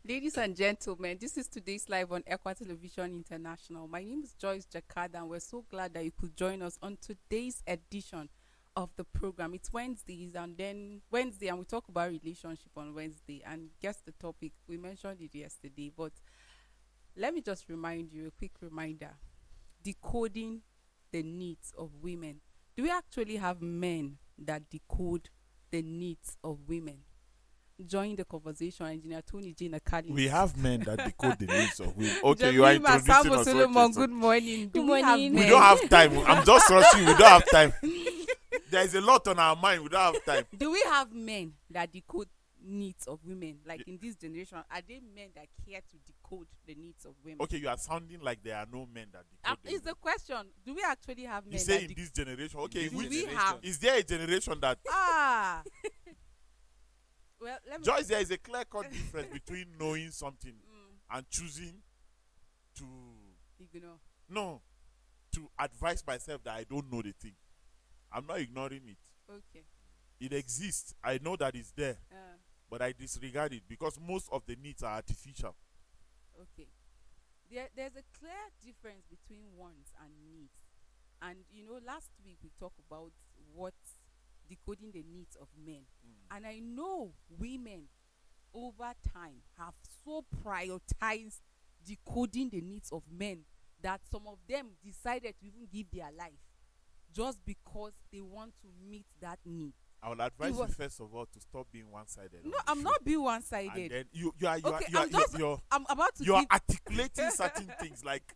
Ladies and gentlemen, this is today's live on Equa Television International. My name is Joyce Jakada, and we're so glad that you could join us on today's edition of the program. It's Wednesdays, and we talk about relationship on Wednesday. And guess the topic, we mentioned it yesterday, but let me just remind you, a quick reminder: decoding the needs of women. Do we actually have men that decode the needs of women? Join the conversation, Engineer Tony J. Nakali. We have men that decode the needs of women. Okay, you are introducing Sambo us. Solomon, Okay, so good morning. Good morning. we don't have time. I'm just rushing. We don't have time. There is a lot on our mind. We don't have time. Do we have men that decode needs of women? Like in this generation, are they men that care to decode the needs of women? Okay, you are sounding like there are no men that decode the Is needs. the question, do we actually have men You say that in this generation. Okay, Do which we generation? have? Is there a generation that Ah. Well, let me Joyce, there is a clear-cut difference between knowing something and choosing to ignore. to advise myself that I don't know the thing. I'm not ignoring it. Okay. It exists. I know that it's there, Uh, but I disregard it because most of the needs are artificial. okay. There's a clear difference between wants and needs. And last week we talked about what decoding the needs of men. And I know women over time have so prioritized decoding the needs of men that some of them decided to even give their life just because they want to meet that need. I will advise you first of all to stop being one-sided. No, I'm not being one-sided. And then you're I'm about to you're give articulating certain things like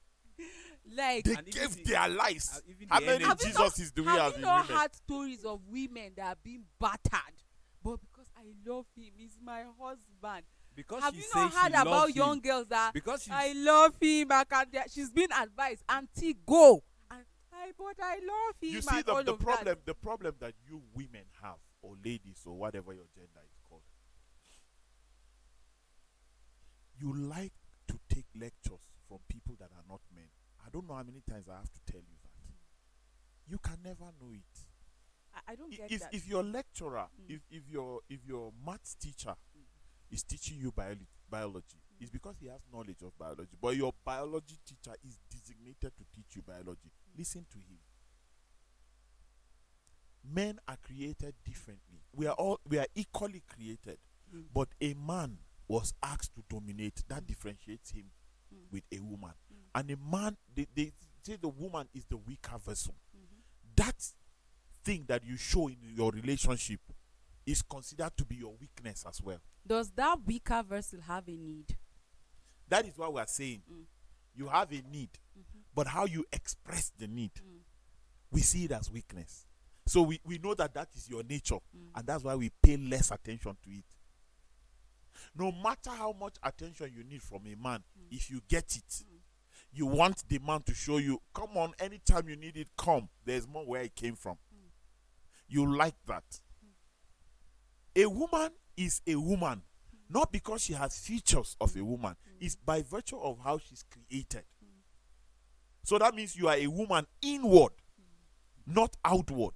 like they And gave even their lives. even How the many energy. Jesuses do we have have in you not women? had stories of women that are being battered, but because I love him, he's my husband? Because Have she you says not heard she about loves young him. girls that Because she's I love him? She's been advised, auntie, go. And but I love him. You see and all the of problem that. the problem that you women have, or ladies, or whatever your gender is called. You like to take lectures from people that are not men. I don't know how many times I have to tell you that. You can never know it. I don't get If that. if your lecturer, if your maths teacher is teaching you biology, it's because he has knowledge of biology. But your biology teacher is designated to teach you biology. Listen to him. Men are created differently. We are equally created. But a man was asked to dominate. That differentiates him with a woman. And a man, they say the woman is the weaker vessel. That thing that you show in your relationship is considered to be your weakness as well. Does that weaker vessel have a need? That is what we are saying. You have a need, but how you express the need, we see it as weakness. So we know that is your nature, and that's why we pay less attention to it. No matter how much attention you need from a man, if you get it, you want the man to show you, come on, anytime you need it, come. There's more where it came from. You like that. A woman is a woman, not because she has features of a woman. It's by virtue of how she's created. So that means you are a woman inward, not outward.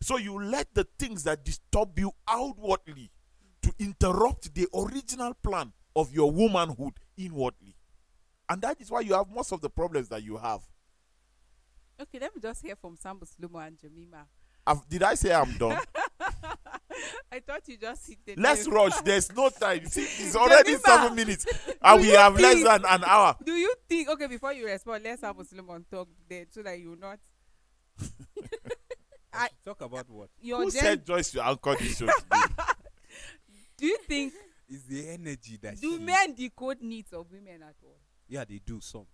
So you let the things that disturb you outwardly to interrupt the original plan of your womanhood inwardly. And that is why you have most of the problems that you have. Okay, let me just hear from Sambo Slomo and Jemima. Did I say I'm done? I thought you just hit the Let's nail. rush. There's no time. You see, it's already Jemima, 7 minutes. And we you have less think- than an hour. Do you think, okay, before you respond, let's have Muslim talk there so that you will not. talk about what? Your Who gen- said Joyce to anchor this show today? Do you think, Is the energy that do she... men decode needs of women at all? Yeah, they do some.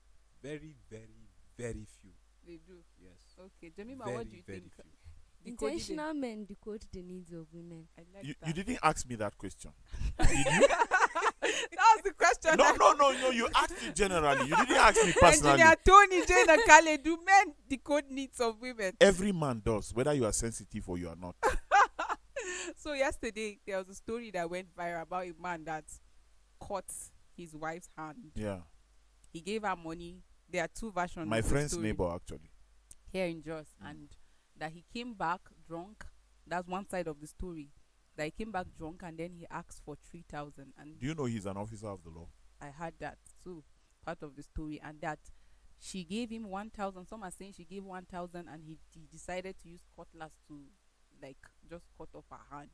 Very, very, very few. They do. Yes. Okay, Jemima, Very, what do you very think? few. Decoding Intentional men decode the needs of women. I like You that. didn't ask me that question. Did you? That was the question. No. You asked it generally. You didn't ask me personally. Engineer Tony J. Nakale, do men decode needs of women? Every man does, whether you are sensitive or you are not. So yesterday there was a story that went viral about a man that caught his wife's hand. Yeah. He gave her money. There are two versions. My of the friend's story neighbor, actually. here in Jos, and that he came back drunk. That's one side of the story. that he came back drunk and then he asked for 3,000, and Do you know he's an officer of the law? I heard that too, part of the story, and that she gave him 1,000. Some are saying she gave 1,000, and he decided to use cutlass to like just cut off her hand.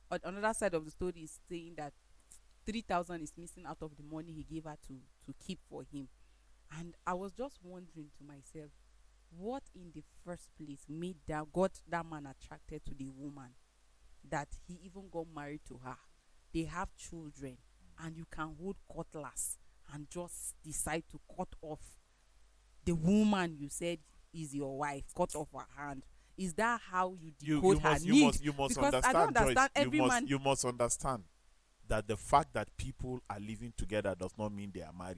But another side of the story is saying that 3,000 is missing out of the money he gave her to keep for him. And I was just wondering to myself, what in the first place got that man attracted to the woman, that he even got married to her? They have children, and you can hold cutlass and just decide to cut off the woman you said is your wife, cut off her hand. Is that how you decode her need? You must Because understand, I don't understand Joyce, every man. you must understand that the fact that people are living together does not mean they are married.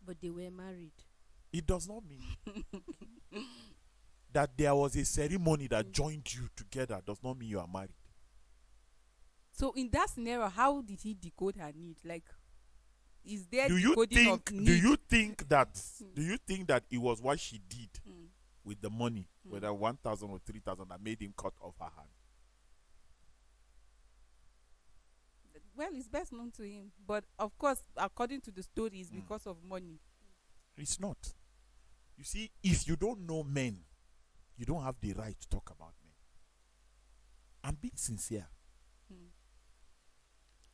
But they were married. It does not mean that there was a ceremony that joined you together does not mean you are married. So in that scenario, how did he decode her need? Like, is there Do you decoding think? of need? Do you think that? Do you think that it was what she did Mm. with the money, whether 1,000 or 3,000, that made him cut off her hand? Well, it's best known to him, but of course, according to the story, it's because of money. It's not. You see, if you don't know men, you don't have the right to talk about men. I'm being sincere. Mm.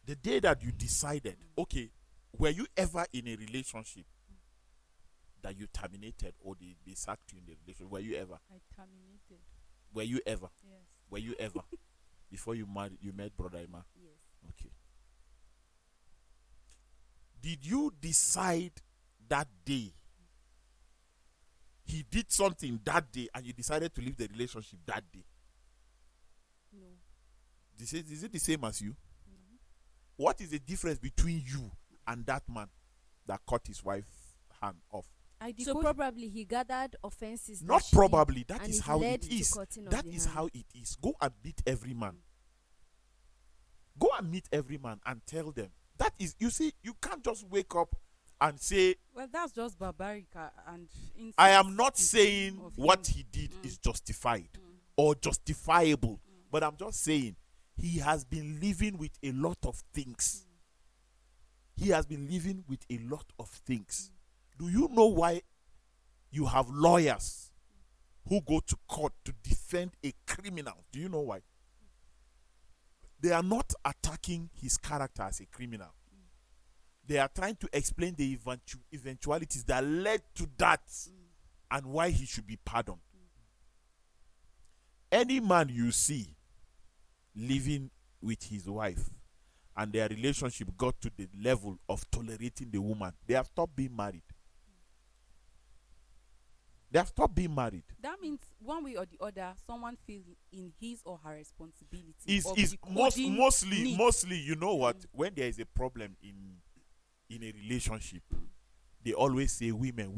The day that you decided, okay, were you ever in a relationship that you terminated, or they sacked you in the relationship? Were you ever? I terminated. Were you ever? Yes. Were you ever? Before you met Brother Emma? Yes. Okay. Did you decide that day? He did something that day and you decided to leave the relationship that day. No. Is it the same as you? Mhm. What is the difference between you and that man that cut his wife's hand off? I So decode. probably he gathered offenses. that Not she did, probably. That and is it how led it to is. cutting of That the is hand. how it is. Go and meet every man. Go and meet every man and tell them. That is, you see, you can't just wake up and say, Well, that's just barbaric and I am not insensitive saying of what him. he did is justified or justifiable, but I'm just saying he has been living with a lot of things. He has been living with a lot of things. Do you know why you have lawyers who go to court to defend a criminal? Do you know why? They are not attacking his character as a criminal. They are trying to explain the eventualities that led to that and why he should be pardoned. Any man you see living with his wife and their relationship got to the level of tolerating the woman, they have stopped being married. They have stopped being married. That means one way or the other, someone feels in his or her responsibility. Is of decoding needs. mostly, you know what? When there is a problem in a relationship, they always say women.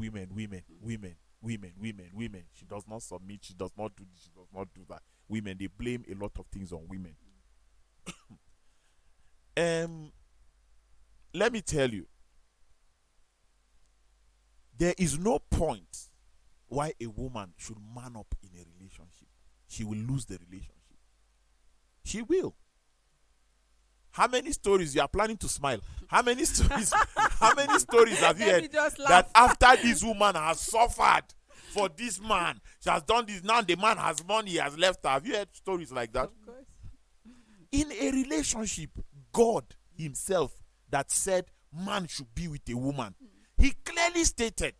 She does not submit. She does not do this. She does not do that. Women. They blame a lot of things on women. Let me tell you, there is no point why a woman should man up in a relationship. She will lose the relationship. She will. How many stories you are planning to smile? How many stories? How many stories have you Let me heard just laugh. that after this woman has suffered for this man, she has done this, now the man has money, he has left her? Have you heard stories like that? Of course. In a relationship, God himself that said man should be with a woman, he clearly stated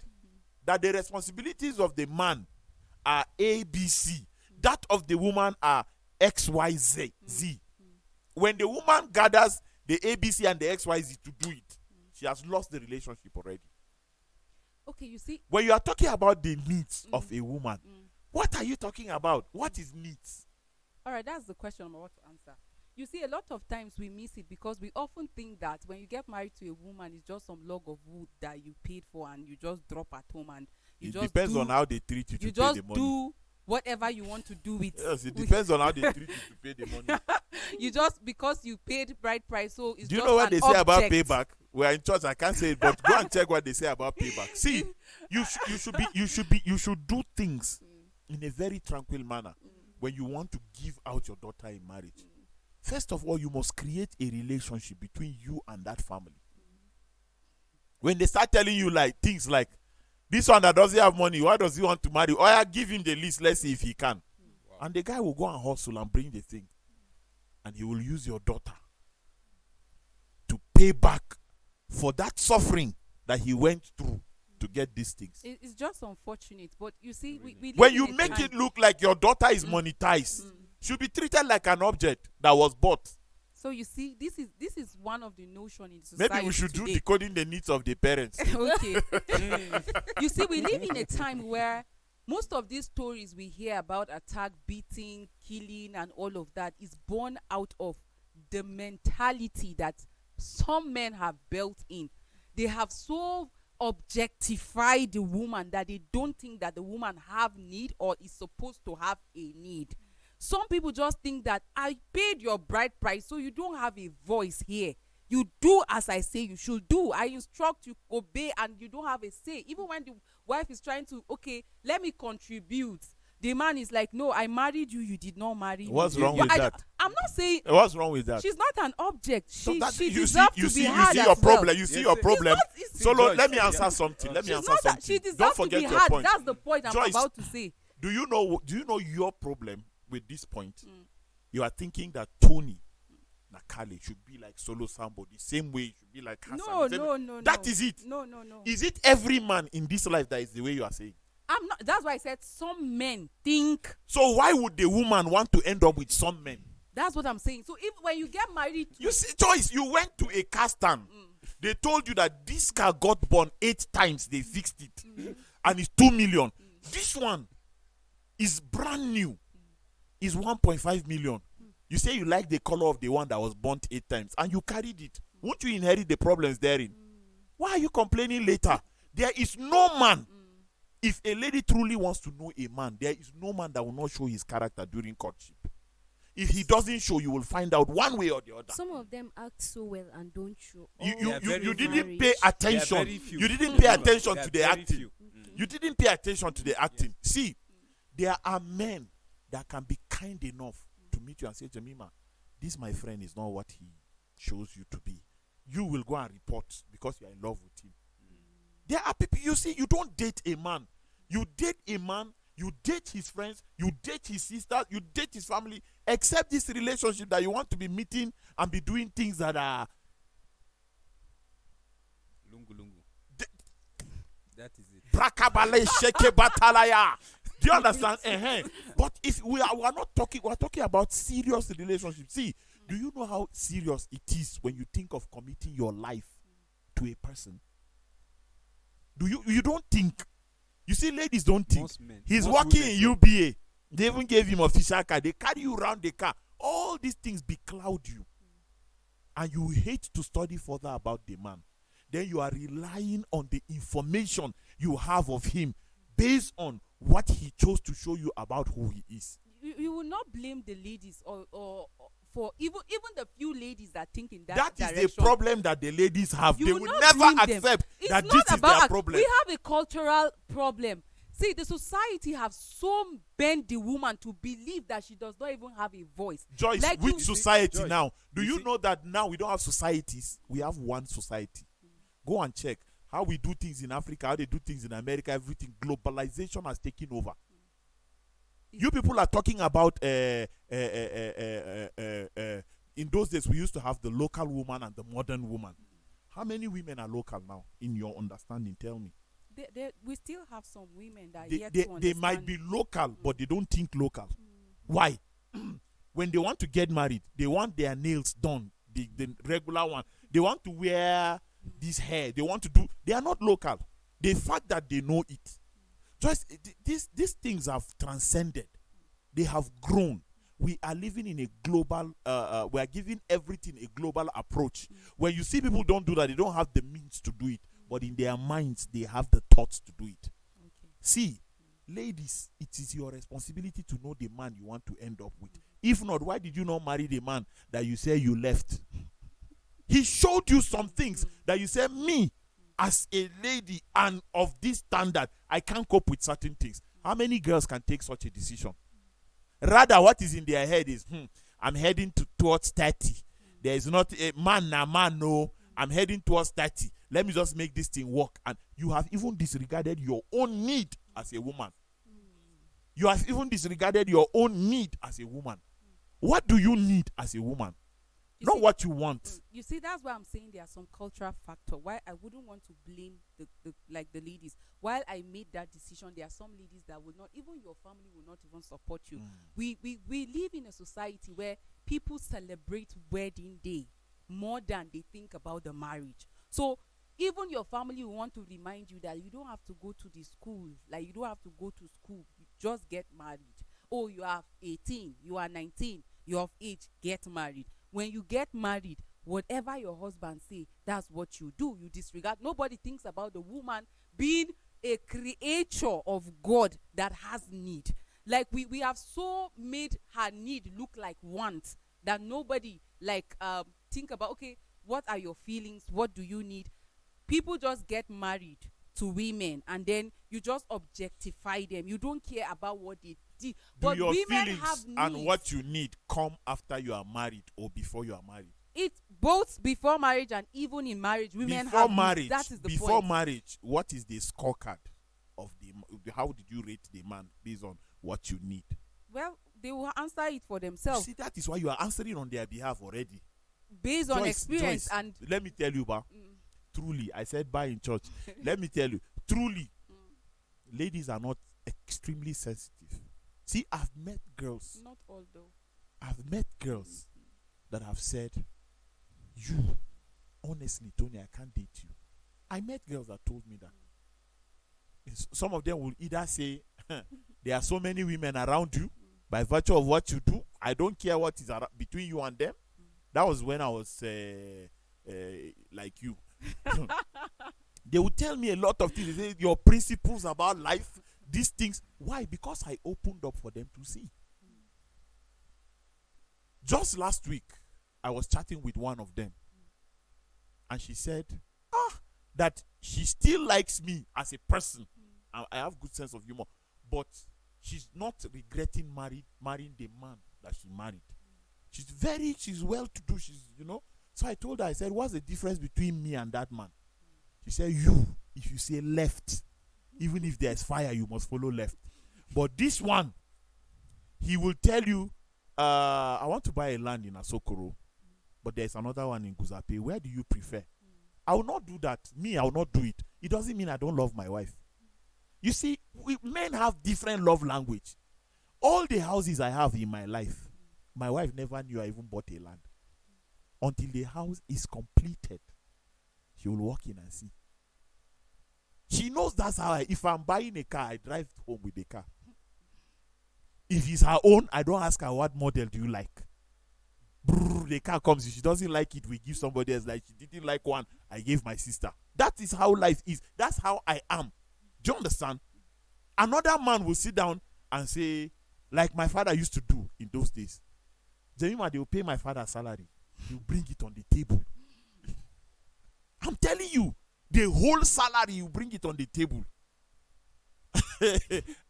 that the responsibilities of the man are A, B, C. That of the woman are X, Y, Z. When the woman gathers the A, B, C and the X, Y, Z to do it, she has lost the relationship already. Okay, you see. When you are talking about the needs of a woman, what are you talking about? What is needs? All right, that's the question I'm about to answer. You see, a lot of times we miss it because we often think that when you get married to a woman, it's just some log of wood that you paid for and you just drop at home and you It just depends on how they treat you to you pay just the money. do whatever you want to do with. Yes, it with- depends on how they treat you to pay the money. You just because you paid bride price, so it's Do you just know what an they say about object. payback? We are in church. I can't say it, but go and check what they say about payback. See, you should do things in a very tranquil manner. when you want to give out your daughter in marriage, first of all, you must create a relationship between you and that family. When they start telling you like things like, this one that doesn't have money, why does he want to marry? Or I give him the list, let's see if he can. Wow. And the guy will go and hustle and bring the thing. And he will use your daughter to pay back for that suffering that he went through to get these things. It's just unfortunate, but you see, we live When in you a make time- it look like your daughter is monetized, should be treated like an object that was bought. So you see, this is one of the notion in society. Maybe we should do today. decoding the needs of the parents. Okay. You see, we live in a time where most of these stories we hear about attack, beating, killing, and all of that is born out of the mentality that some men have built in. They have so objectified the woman that they don't think that the woman have need or is supposed to have a need. Some people just think that I paid your bride price, so you don't have a voice here. You do as I say you should do. I instruct you, obey, and you don't have a say. Even when the wife is trying to, okay, let me contribute. The man is like, no, I married you, you did not marry me. What's wrong Yeah, with I that? I'm not saying What's wrong with that? she's not an object. So She, that she you deserves you to be had your as well. problem. You see Yes, your it's problem. it's- So Joyce, let me yeah. answer something. Let me She's answer not that, something. she Don't deserves to forget be your had. point. That's the point I'm Joyce, about to say. Do you know your problem with this point? You are thinking that Tony Nakale should be like Solo Sambo the same way it should be like Hassan. No, the same no, way. no, That no. is it. No, no, no. Is it every man in this life that is the way you are saying? I'm not. That's why I said some men think. So why would the woman want to end up with some men? That's what I'm saying. So if when you get married, You see, Joyce, you went to a car stand. They told you that this car got burned 8 times. They fixed it. And it's 2 million. This one is brand new. Is 1.5 million. You say you like the color of the one that was burnt 8 times. And you carried it. Won't you inherit the problems therein? Why are you complaining later? There is no man. If a lady truly wants to know a man, there is no man that will not show his character during courtship. If he doesn't show, you will find out one way or the other. Some of them act so well and don't show. You, all you, They are you, very you few. didn't pay marriage. attention. They are very few. You didn't pay attention They are to the very acting. few. You didn't pay attention to the acting. See, there are men that can be kind enough to meet you and say, Jemima, this my friend is not what he shows you to be. You will go and report because you are in love with him. There are people, you see, you don't date a man. You date a man, you date his friends, you date his sister, you date his family, except this relationship that you want to be meeting and be doing things that are Lungu lungu. That is it. brakabale sheke batalaya. Do you understand? But if we are not talking, we are talking about serious relationships. See, do you know how serious it is when you think of committing your life to a person? You don't think? You see, ladies don't think. Most men- He's most working women in don't. UBA. They even gave him official car. They carry you around the car. All these things becloud you. And you hate to study further about the man. Then you are relying on the information you have of him based on what he chose to show you about who he is. you will not blame the ladies or for even the few ladies that think in that That direction. is the problem that the ladies have. You They will will not never blame them. accept It's that not this is about their problem. We have a cultural problem. See, the society have so bent the woman to believe that she does not even have a voice. Joyce, Like which you- society Joyce, now? Do you you see- know that now we don't have societies? We have one society. Go and check how we do things in Africa, how they do things in America, everything. Globalization has taken over. You people are talking about in those days we used to have the local woman and the modern woman. How many women are local now in your understanding? Tell me. We still have some women that They, yet they, to they understand. might be local, but they don't think local. Why? When they want to get married, they want their nails done, the regular one. They want to wear this hair. They want to do. They are not local. The fact that they know it. Just these things have transcended. They have grown. We are living in a global. We are giving everything a global approach. When you see people don't do that, they don't have the means to do it. But in their minds, they have the thoughts to do it. Okay. See, ladies, it is your responsibility to know the man you want to end up with. If not, why did you not marry the man that you say you left? He showed you some things that you said, me, as a lady and of this standard, I can't cope with certain things. How many girls can take such a decision? Rather, what is in their head is, I'm heading towards 30. There is not a man, no. I'm heading towards 30. Let me just make this thing work. And you have even disregarded your own need as a woman. You have even disregarded your own need as a woman. What do you need as a woman? Not what you want. You see, that's why I'm saying there are some cultural factor. Why I wouldn't want to blame the ladies. While I made that decision, there are some ladies that will not, even your family will not even support you. We live in a society where people celebrate wedding day more than they think about the marriage. So even your family will want to remind you that you don't have to go to the school. Like, you don't have to go to school. You just get married. Oh, you are 18, you are 19, you're of age, get married. When you get married, whatever your husband say, that's what you do. You disregard. Nobody thinks about the woman being a creature of God that has need. Like, we have so made her need look like want that nobody think about, okay, what are your feelings? What do you need? People just get married to women and then you just objectify them. You don't care about what they did. Do your feelings and what you need come after you are married or before you are married? It's both before marriage and even in marriage. Women before have marriage. needs. That is the before point. marriage, what is the scorecard of how did you rate the man based on what you need? Well, they will answer it for themselves. See, that is why you are answering on their behalf already. Based on experience. Joyce, and let me tell you, truly, I said bye in church. Let me tell you, truly, ladies are not extremely sensitive. See, I've met girls. not all though. I've met girls that have said, you, honestly, Tony, I can't date you. I met girls that told me that. Some of them will either say, there are so many women around you, by virtue of what you do, I don't care what is between you and them. That was when I was like you. They would tell me a lot of things. They say, your principles about life, these things. Why? Because I opened up for them to see. Just last week, I was chatting with one of them. And she said, that she still likes me as a person. I have good sense of humor. But she's not regretting marrying the man that she married. She's well-to-do. So I told her, I said, what's the difference between me and that man? She said, if you say left, even if there's fire, you must follow left. But this one, he will tell you, I want to buy a land in Asokoro, but there's another one in Guzape. Where do you prefer? I will not do that. I will not do it. It doesn't mean I don't love my wife. You see, men have different love language. All the houses I have in my life, my wife never knew I even bought a land. Until the house is completed, she will walk in and see. She knows that's how if I'm buying a car, I drive home with the car. If it's her own, I don't ask her, what model do you like? Brrr, the car comes. If she doesn't like it, we give somebody else. Like, she didn't like one, I gave my sister. That is how life is. That's how I am. Do you understand? Another man will sit down and say, like my father used to do in those days. Jemima, they will pay my father's salary. He will bring it on the table. I'm telling you, the whole salary, you bring it on the table.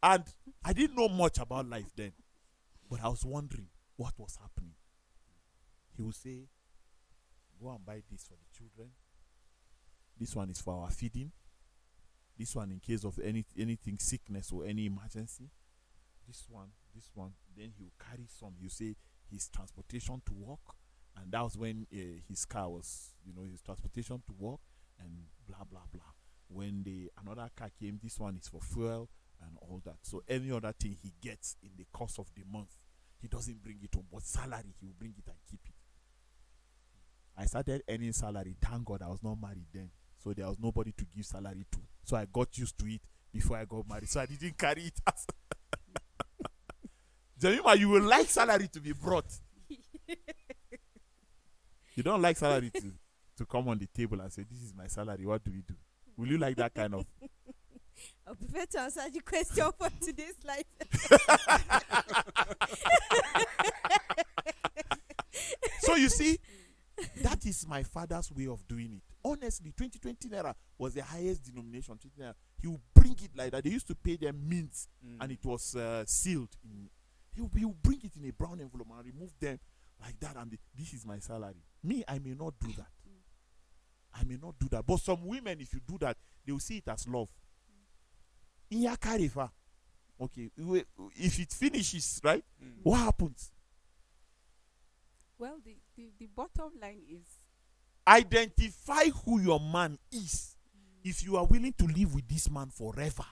And I didn't know much about life then. But I was wondering what was happening. He would say, go and buy this for the children. This one is for our feeding. This one in case of anything, sickness or any emergency. This one. Then he will carry some. You say his transportation to work. And that was when his car was, his transportation to work and blah, blah, blah. When another car came, this one is for fuel and all that. So any other thing he gets in the course of the month, he doesn't bring it home. But salary, he will bring it and keep it. I started earning salary. Thank God I was not married then. So there was nobody to give salary to. So I got used to it before I got married. So I didn't carry it as Jemima, you will like salary to be brought. You don't like salary to come on the table and say, this is my salary, what do we do? Will you like that kind of? I prefer to answer the question for today's life. So you see, that is my father's way of doing it. Honestly, 2020 naira was the highest denomination. 20 naira. He would bring it like that. They used to pay them mints and it was sealed. He'll bring it in a brown envelope and remove them like that, and this is my salary. Me, I may not do that. I may not do that. But some women, if you do that, they will see it as love. In your carifa, okay, if it finishes, right, what happens? Well, the bottom line is Identify who your man is. If you are willing to live with this man forever,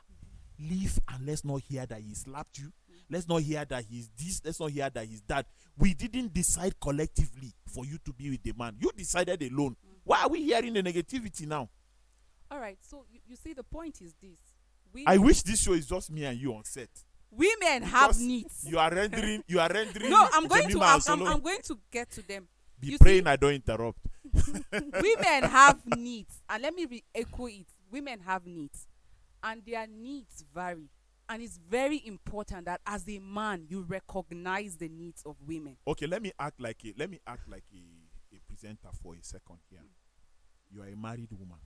live, and let's not hear that he slapped you. Let's not hear that he's this. Let's not hear that he's that. We didn't decide collectively for you to be with the man. You decided alone. Why are we hearing the negativity now? all right. So you see, the point is this: I wish this show is just me and you on set. women have Because needs. You are rendering. No, I'm going to. Jemima and I'm Solomon. going to get to them. Be you praying see- I don't interrupt. Women have needs, and let me echo it. Women have needs, and their needs vary. And it's very important that as a man, you recognize the needs of women. Okay, let me act like a presenter for a second here. You are a married woman.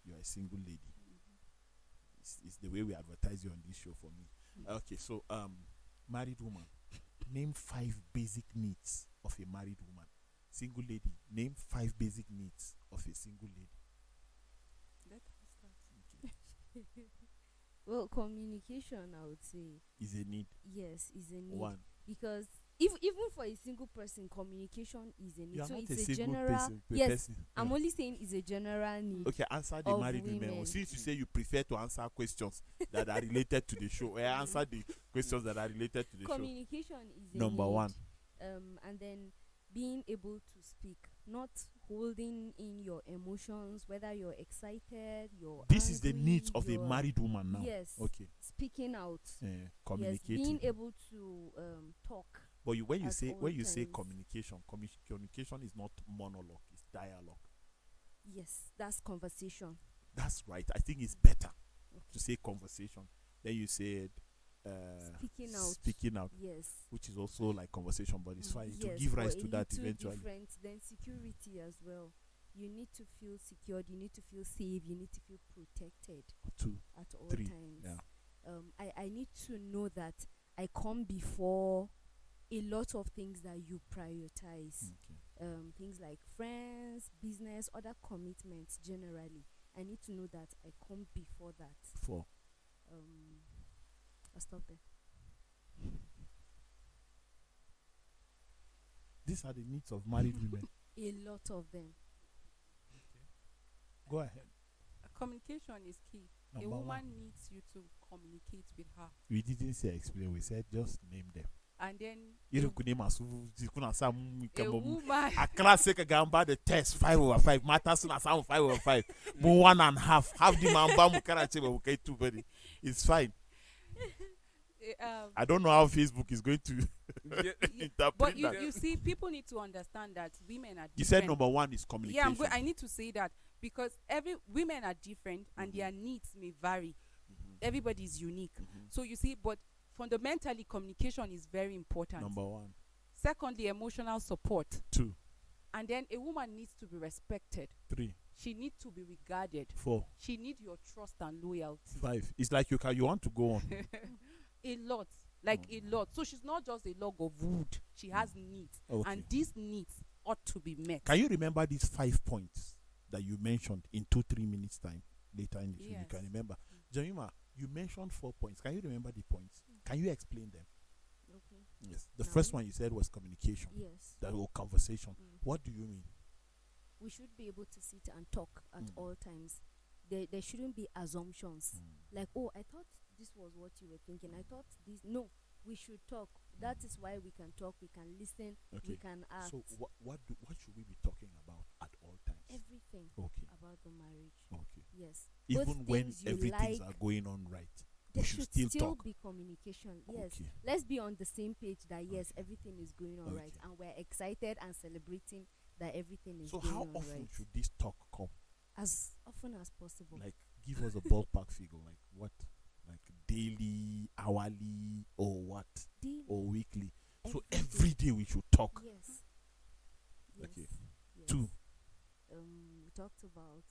You are a single lady. It's the way we advertise you on this show for me. Okay, so married woman. Name 5 basic needs of a married woman. Single lady. Name 5 basic needs of a single lady. Let her start. Well, communication, I would say, Is a need. yes, is a need. 1. Because even for a single person, communication is a need. You are So not it's a a single general. person. Yes, Yeah. I'm only saying it's a general need. Okay, answer the of married women. women. Since you say you prefer to answer questions that are related to the show, answer the questions that are related to the show. Communication is a Number need. 1. And then being able to speak, not holding in your emotions, whether you're excited, you're This is the angry, needs of a you're- married woman now. Yes. Okay. Speaking out. Yes, Communicating. being able to talk. But when you at say all times. communication is not monologue, it's dialogue. Yes, that's conversation. That's right. I think it's better Okay. to say conversation. Then you said Speaking out. speaking out, Yes. which is also like conversation, but it's fine to Yes, give rise but to a that little eventually. different. Then security as well. You need to feel secured. You need to feel safe. You need to feel protected 2, at all 3. times. Yeah. I need to know that I come before a lot of things that you prioritize. Okay. Things like friends, business, other commitments generally. I need to know that I come before that. 4. I'll stop there. These are the needs of married women. A lot of them. Go ahead. Communication is key. Number A woman 1. needs you to communicate with her, We didn't say explain. We said just name them. and then Iru kunema su kuna sa mu a kemo mu. woman. A classic gamba the test 5/5 matters na sound 5/5. Mu 1.5. Half the man ba mu karache we okay too very. It's fine. I don't know how Facebook is going to interpret But that. you see, people need to understand that women are different. You said number 1 is communication. Yeah, I need to say that because every women are different and their needs may vary. Everybody is unique. So you see, but fundamentally, communication is very important. Number 1. Secondly, emotional support. 2. And then a woman needs to be respected. 3. She needs to be regarded. 4. She needs your trust and loyalty. 5. It's like you want to go on. A lot. Like a lot. So she's not just a log of wood. She has needs. Okay. And these needs ought to be met. Can you remember these 5 points that you mentioned in 2-3 minutes time later in the show? You Yes. can remember. Jemima, you mentioned 4 points. Can you remember the points? Can you explain them? Okay. Yes. The No. first one you said was communication. Yes. That whole conversation. Mm. What do you mean? We should be able to sit and talk at all times. There shouldn't be assumptions. Like, oh, I thought this was what you were thinking. I thought this. No, we should talk. That is why we can talk. We can listen. We Okay. can act. So what should we be talking about at all times? Everything Okay. about the marriage. Okay. Yes. Both Even when things you everything's like, are going on right, there we should should still talk. be communication. Yes. Okay. Let's be on the same page that yes, everything is going on right, Okay. and we're excited and celebrating that everything is So going how on often right. should this talk come? As often as possible. Like, give us a ballpark figure. Like what? Like daily, hourly, or what? Daily. Or weekly? So Every day. every day we should talk. Yes. Okay. Yes. 2. We talked about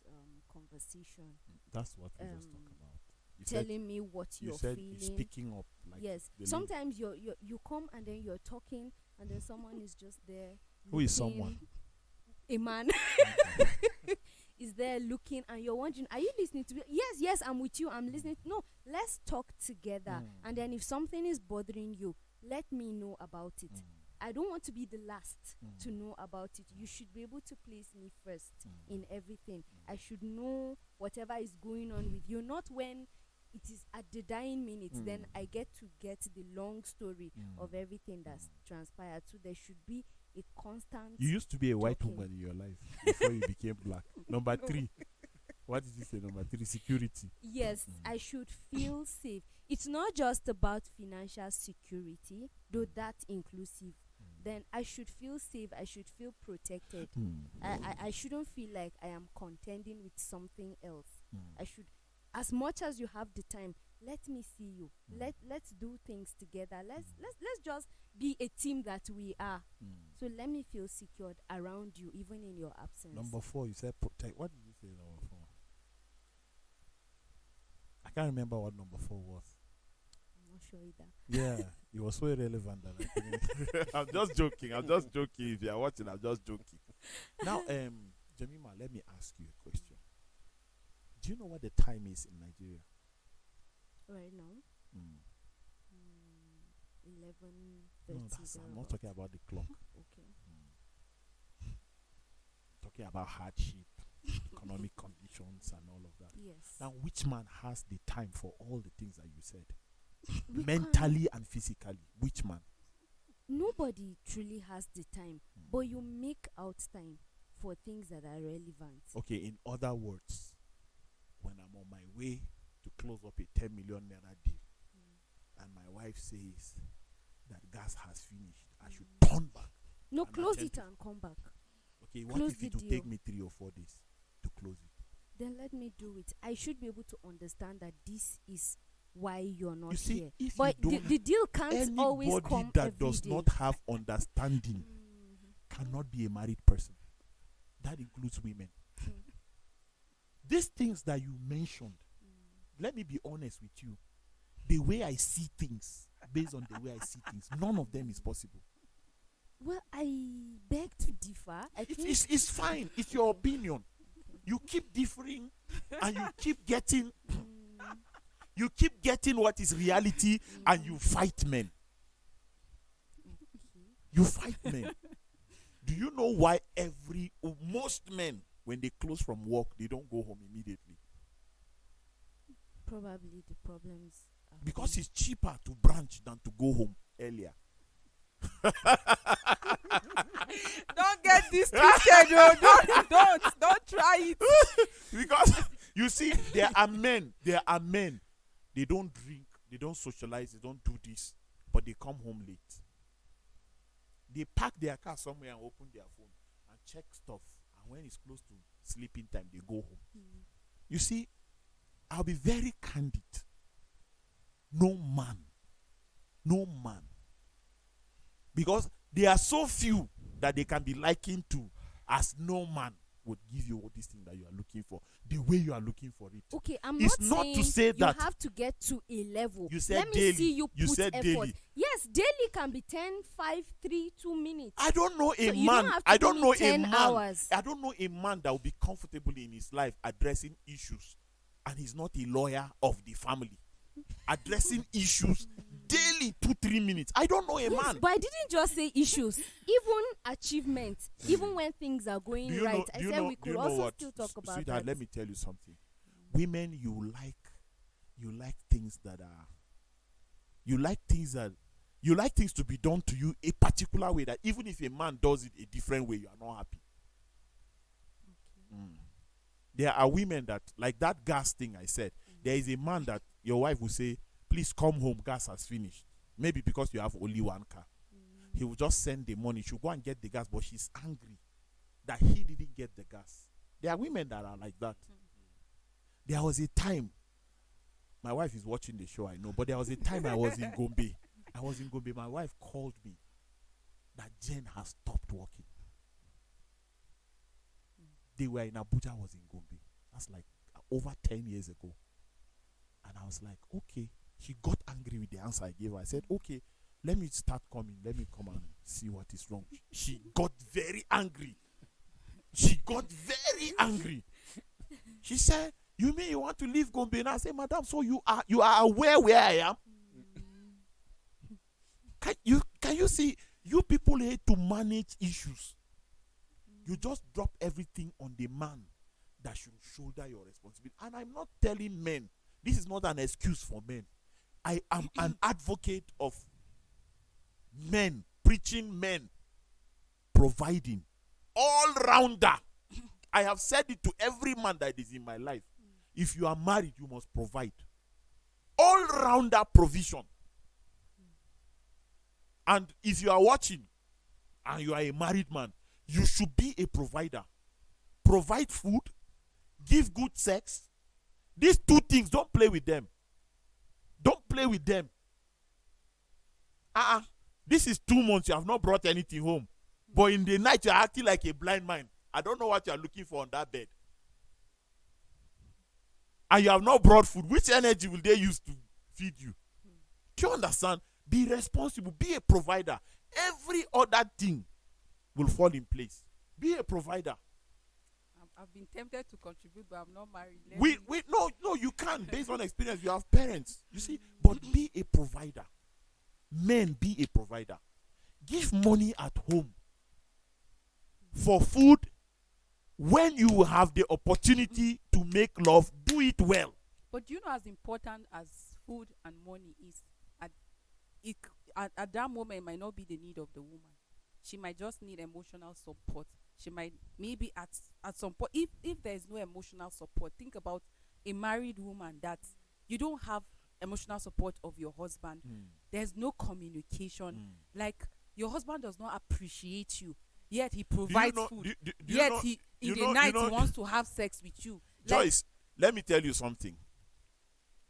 conversation. That's what we just talked Um, about. You said, telling me what you you're said feeling. speaking up. Like Yes. the lady. Sometimes you come and then you're talking and then someone is just there. Who is looking- someone? A man is there looking and you're wondering, are you listening to me? Yes, I'm with you. I'm listening. No, let's talk together. And then if something is bothering you, let me know about it. I don't want to be the last to know about it. You should be able to place me first in everything. I should know whatever is going on with you, not when it is at the dying minutes. Then I get the long story of everything that's transpired. So there should be a constant. You used to be a white talking. woman in your life before you became black. Number 3. What did you say? Number 3, security. Yes, I should feel safe. It's not just about financial security, though that's inclusive. Then I should feel safe. I should feel protected. I shouldn't feel like I am contending with something else. I should, as much as you have the time, let me see you. Let's do things together. Let's just be a team that we are. So let me feel secured around you, even in your absence. Number 4, you said protect. What did you say number 4? I can't remember what number 4 was. I'm not sure either. Yeah, it was so irrelevant that I couldn't. I'm just joking. If you are watching, I'm just joking. Now, Jemima, let me ask you a question. Do you know what the time is in Nigeria? Right now, 11:30. No, I'm not talking about the clock. Okay. Talking about hardship, economic conditions, and all of that. Yes. Now, which man has the time for all the things that you said? We Mentally and physically, which man? Nobody truly has the time, but you make out time for things that are relevant. Okay, in other words, when I'm on my way to close up a 10 million naira deal, and my wife says that gas has finished, I should turn back. No, And close attempt it and come back. Okay, what Close if it the will deal. take me 3 or 4 days to close it? Then let me do it. I should be able to understand that this is why you're not You see, here. if But you don't, the deal can't always anybody come that every does day. not have understanding cannot be a married person. That includes women. These things that you mentioned, let me be honest with you. The way I see things, based on the way I see things, none of them is possible. Well, I beg to differ. I think It's fine. It's your opinion. You keep differing, and you keep getting what is reality, and you fight men. You fight men. Do you know why most men, when they close from work, they don't go home immediately? probably the problems are Because it's cheaper to branch than to go home earlier. Don't get this twisted, oh. Don't try it. Because you see, there are men, they don't drink, they don't socialize, they don't do this, but they come home late. They park their car somewhere and open their phone and check stuff, and when it's close to sleeping time, they go home. You see, I'll be very candid. No man, because they are so few that they can be likened to, as no man would give you this thing that you are looking for, the way you are looking for it. Okay, I'm It's not not saying to say you that have to get to a level. you said Let me daily. see you You put said effort. daily. Yes, daily can be 10, 5, 3, 2 minutes. I don't know a So you man. don't have to I give don't me know a 10 man. hours. I don't know a man that will be comfortable in his life addressing issues, and he's not a lawyer of the family. Addressing issues daily, 2-3 minutes. I don't know a Yes, man. but I didn't just say issues. Even achievements, even when things are going Do you right, know- I do you said know- we do could you know also what, still talk about sweetheart, that. let me tell you something. Women, you like things that are, you like things to be done to you a particular way, that even if a man does it a different way, you are not happy. There are women that, like that gas thing I said, there is a man that your wife will say, please come home, gas has finished. Maybe because you have only one car. He will just send the money. She'll go and get the gas, but she's angry that he didn't get the gas. There are women that are like that. There was a time, my wife is watching the show, I know, but there was a time I was in Gombe. My wife called me that Jen has stopped working. They were in Abuja, I was in Gombe. That's like over 10 years ago. And I was like, okay. She got angry with the answer I gave her. I said, okay, let me start coming. Let me come and see what is wrong. She got very angry. She got very angry. She said, you mean you want to leave Gombe? And I said, madam, so you are aware where I am? Can you see, you people hate to manage issues. You just drop everything on the man that should shoulder your responsibility. And I'm not telling men, this is not an excuse for men. I am an advocate of men, preaching men, providing. All rounder. I have said it to every man that is in my life. If you are married, you must provide. All rounder provision. And if you are watching and you are a married man, you should be a provider. Provide food, give good sex. These two things, don't play with them. Don't play with them. This is 2 months, you have not brought anything home. But in the night, you're acting like a blind man. I don't know what you're looking for on that bed. And you have not brought food. Which energy will they use to feed you? Do you understand? Be responsible. Be a provider. Every other thing will fall in place. Be a provider. I've been tempted to contribute, but I'm not married. No, you can't. Based on experience, you have parents. You see, but be a provider. Men, be a provider. Give money at home for food. When you have the opportunity to make love, do it well. But do you know, as important as food and money is, at that moment, it might not be the need of the woman. She might just need emotional support. She might, maybe at some point, if there is no emotional support, think about a married woman that you don't have emotional support of your husband. There's no communication. Like, your husband does not appreciate you, yet he provides food. Yet he wants to have sex with you. Joyce, let me tell you something.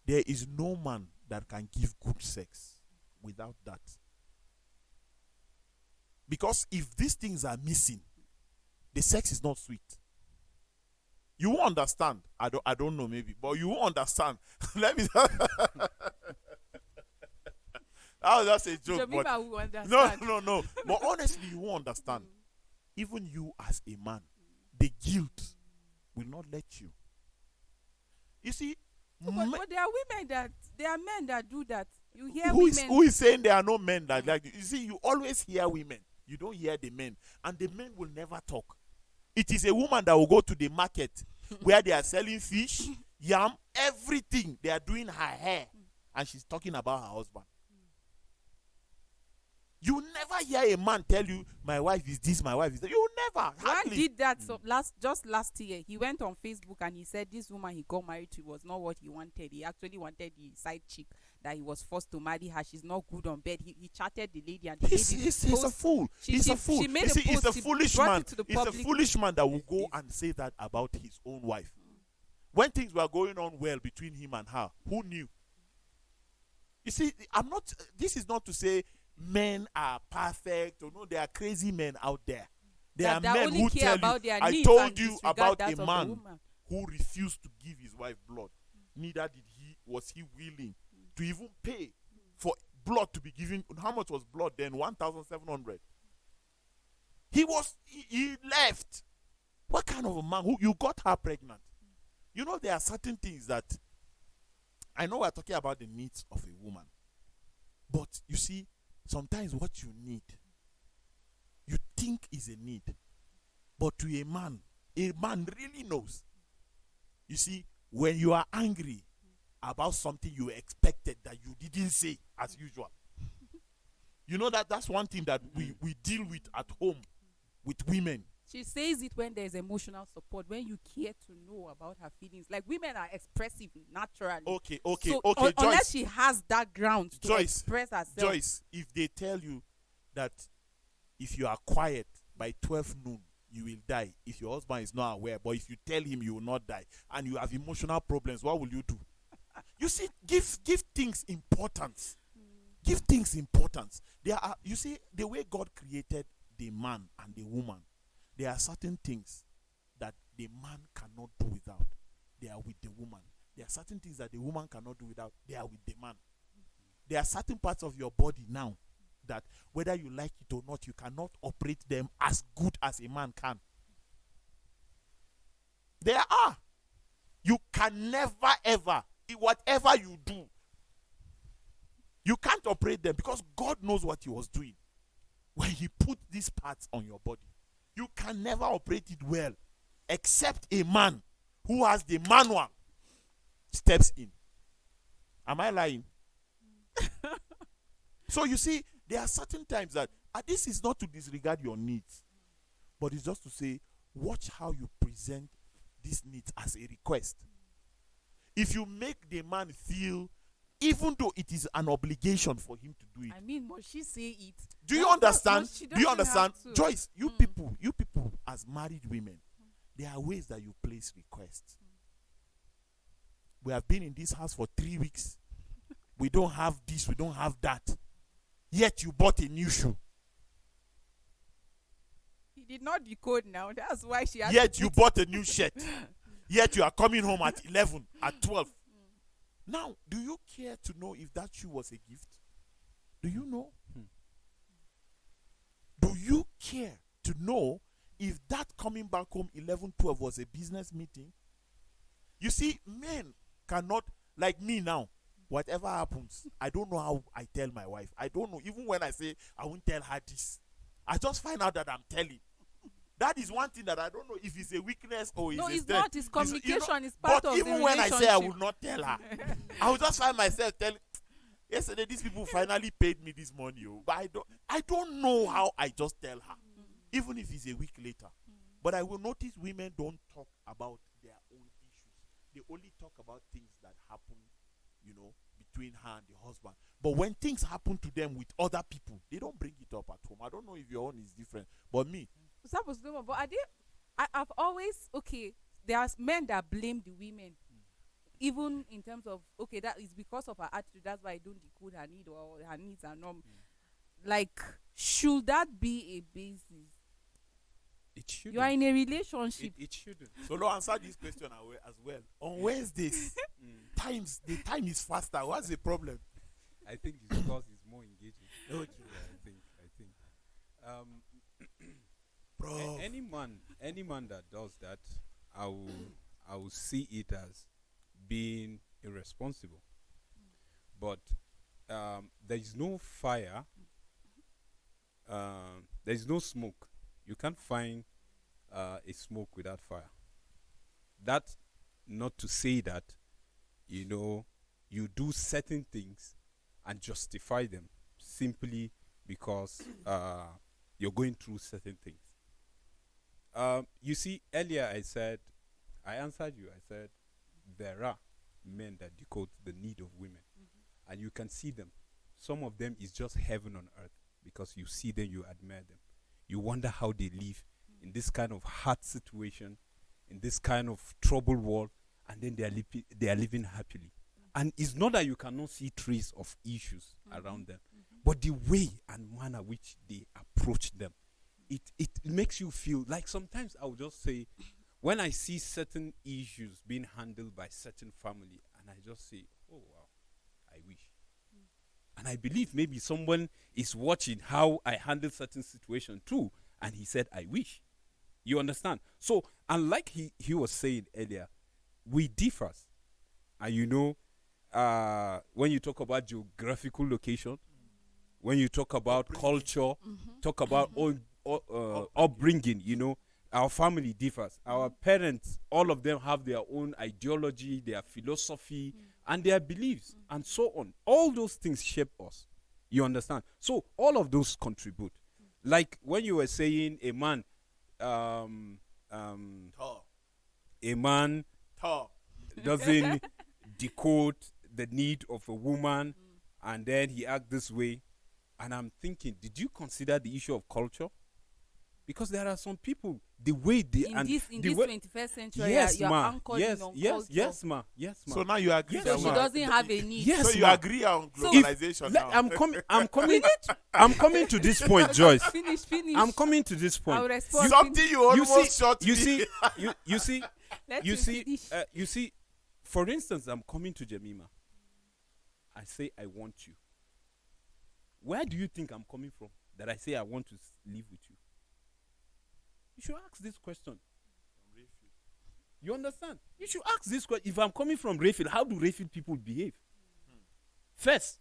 There is no man that can give good sex without that. Because if these things are missing, the sex is not sweet. You won't understand. I don't know, maybe, but you won't understand. Let me. That was just a joke. But will understand. No. But honestly, you won't understand. Even you as a man, the guilt will not let you. You see, but there are men that do that. You hear who is saying there are no men that like you? You see, you always hear women. You don't hear the men, and the men will never talk. It is a woman that will go to the market where they are selling fish, yam, everything. They are doing her hair, and she's talking about her husband. You never hear a man tell you, my wife is this, my wife is that. You never. One did that last year. He went on Facebook and he said this woman he got married to was not what he wanted. He actually wanted the side chick that he was forced to marry her. She's not good on bed. He chatted the lady and he's a fool. He's a fool. He's a foolish man. He's a foolish man that will go and say that about his own wife. When things were going on well between him and her, who knew? You see, this is not to say men are perfect or no, there are crazy men out there. There are men who tell you, I told you about a man who refused to give his wife blood. Neither was he willing to even pay for blood to be given. How much was blood then? 1,700. He left. What kind of a man who you got her pregnant? You know, there are certain things that I know we're talking about the needs of a woman. But you see, sometimes what you need, you think is a need. But to a man really knows. You see, when you are angry about something you expected that you didn't say as usual. You know that's one thing that we deal with at home with women. She says it when there's emotional support, when you care to know about her feelings. Like, women are expressive naturally. Okay, so, Joyce. Unless she has that ground to express herself. Joyce, if they tell you that if you are quiet by 12 noon, you will die. If your husband is not aware, but if you tell him you will not die, and you have emotional problems, what will you do? You see, give things importance. Give things importance. You see, the way God created the man and the woman, there are certain things that the man cannot do without. They are with the woman. There are certain things that the woman cannot do without. They are with the man. There are certain parts of your body now that whether you like it or not, you cannot operate them as good as a man can. There are. You can never ever, whatever you do, you can't operate them because God knows what he was doing when he put these parts on your body. You can never operate it well except a man who has the manual steps in. Am I lying? So you see, there are certain times that this is not to disregard your needs, but it's just to say, watch how you present these needs as a request. If you make the man feel, even though it is an obligation for him to do it. I mean, must she say it? Do you No, understand? she Do you doesn't understand? have to. Joyce, you people as married women, there are ways that you place requests. We have been in this house for 3 weeks. We don't have this, we don't have that. Yet you bought a new shoe. He did not decode now. That's why she has Yet to you put- bought a new shirt. Yet you are coming home at 11, at 12. Now, do you care to know if that shoe was a gift? Do you know? Do you care to know if that coming back home 11, 12 was a business meeting? You see, men cannot, like me now, whatever happens, I don't know how I tell my wife. I don't know. Even when I say I won't tell her this, I just find out that I'm telling. That is one thing that I don't know if it's a weakness or No, it's a it's strength. not. It's communication. It's but part of the even when I say I will relationship. not tell her, I will just find myself telling. Yesterday, these people finally paid me this money, but I don't know how I just tell her, even if it's a week later. But I will notice women don't talk about their own issues. They only talk about things that happen, between her and the husband. But when things happen to them with other people, they don't bring it up at home. I don't know if your own is different, but me, But I've always, there are men that blame the women, even in terms of, that is because of her attitude. That's why I don't decode her need or her needs are not. Like, should that be a basis? It shouldn't. You are in a relationship. It shouldn't. so Lord, answer this question as well. On Wednesdays, the time is faster. What's the problem? I think it's because it's more engaging. Okay. Yeah, I think. Bro. Any man that does that, I will see it as being irresponsible. But there is no fire. There is no smoke. You can't find a smoke without fire. That's not to say that you do certain things and justify them simply because you're going through certain things. You see, earlier I answered you. I said there are men that decode the need of women, and you can see them. Some of them is just heaven on earth because you see them, you admire them. You wonder how they live in this kind of hard situation, in this kind of troubled world, and then they are living happily. And it's not that you cannot see traces of issues around them, but the way and manner which they approach them, it makes you feel like sometimes I would just say, when I see certain issues being handled by certain family, and I just say, oh wow, I wish. And I believe maybe someone is watching how I handle certain situation too, and he said, I wish. You understand? So, and like he was saying earlier, we differ. And when you talk about geographical location, when you talk about culture, talk about upbringing, our family differs. Our parents, all of them have their own ideology, their philosophy, and their beliefs, and so on. All those things shape us. You understand? So all of those contribute. Like when you were saying a man, Tall. doesn't decode the need of a woman, and then he act this way. And I'm thinking, did you consider the issue of culture? Because there are some people, the way they in this the way, 21st century, yes, you're ma, anchored yes, on yes, culture. yes, ma, yes, ma. So now you agree Yes, that So we she are- doesn't have a need. Yes, So you ma. agree on So- globalization now. I'm coming to this point, Joyce. Finish. I'm coming to this I'll point. respond. Something you almost shot You me. see, you see, Let you him see, finish. you see, For instance, I'm coming to Jemima. I say I want you. Where do you think I'm coming from that I say I want to live with you? You should ask this question. You understand? You should ask this question. If I'm coming from Rayfield, how do Rayfield people behave? First.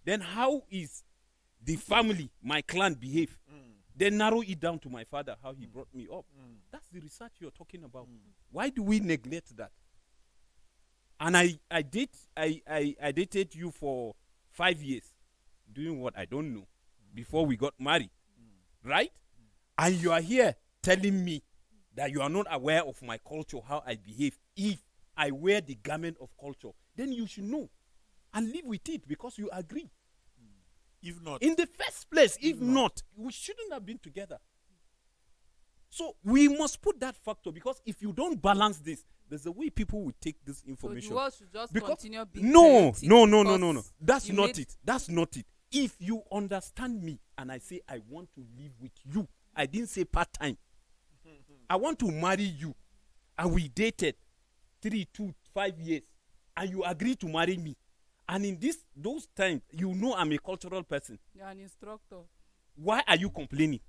Then how is the family, my clan, behave? Then narrow it down to my father, how he brought me up. That's the research you're talking about. Why do we neglect that? And I dated you for 5 years. Doing what? I don't know. Before we got married. Right? And you are here telling me that you are not aware of my culture, how I behave. If I wear the garment of culture, then you should know and live with it because you agree. If not, In the first place, if not, we shouldn't have been together. So we must put that factor, because if you don't balance this, there's a way people will take this So information. the world should just Because continue being no. chaotic That's you not made- it. That's not it. If you understand me and I say I want to live with you, I didn't say part-time. I want to marry you, and we dated 3, 2, 5 years, and you agree to marry me. And in those times, you know I'm a cultural person. You're an instructor. Why are you complaining?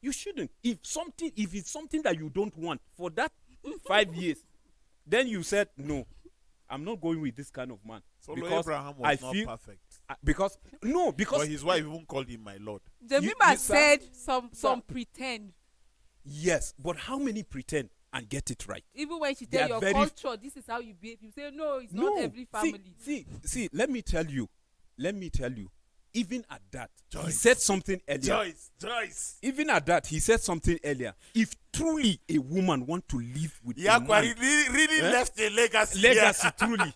You shouldn't. If it's something that you don't want for that 5 years, then you said no. I'm not going with this kind of man. so because Abraham I was not feel perfect. because But his wife even called him my lord. Jemima you- said sir. some pretend. yes, but how many pretend and get it right? Even when she They tell are your very- culture, this is how you behave. You say no, it's not every family. See, let me tell you. Even at that, he Joyce. said something earlier. Joyce. Even at that, he said something earlier. If truly a woman want to live with a Yakwa man, really left a legacy. legacy truly,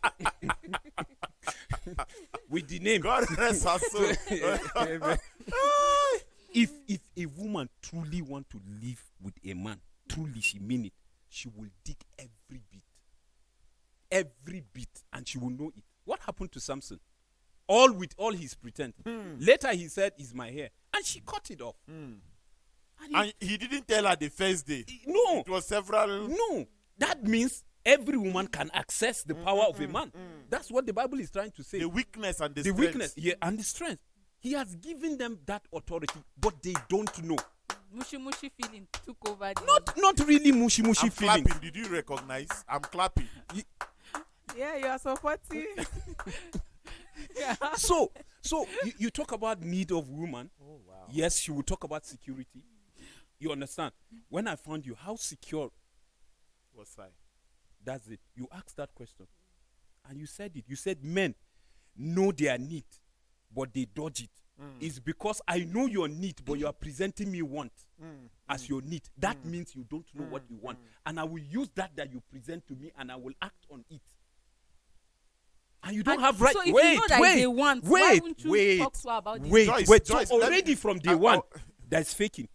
with the name. God rest her soul. If a woman truly want to live with a man, truly she mean it, she will dig every bit, and she will know it. What happened to Samson? All his pretense. Later he said, "It's my hair," and she cut it off. And And he didn't tell her the first day. no, It was several. no, that means every woman can access the power of a man. That's what the Bible is trying to say. The weakness and the The strength. weakness, yeah, and the strength. He has given them that authority, but they don't know. Mushy feeling took over. Not really mushy I'm feelings. clapping. Did you recognize? I'm clapping. Yeah, you are supporting. Yeah. So you talk about need of woman. Oh wow. Yes, she will talk about security. You understand? When I found you, how secure? Was I? That's it. You asked that question, and you said it. You said men know their need, but they dodge it. It's because I know your need, but you are presenting me want as your need. That means you don't know what you want, and I will use that you present to me, and I will act on it. And you don't And have right. so if you wait, know that wait, they want, why wait, wouldn't you wait, talk to her about this? wait, Joyce, wait. Joyce, So let already me- from day one, that's faking.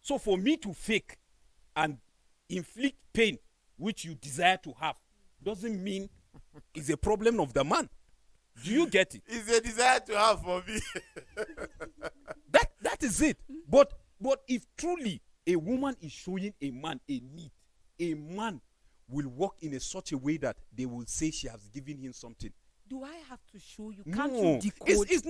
So for me to fake and inflict pain which you desire to have doesn't mean it's a problem of the man. Do you get it? It's a desire to have for me. That is it. But if truly a woman is showing a man a need, a man will walk in such a way that they will say she has given him something. Do I have to show you? Can't No, you decode? it's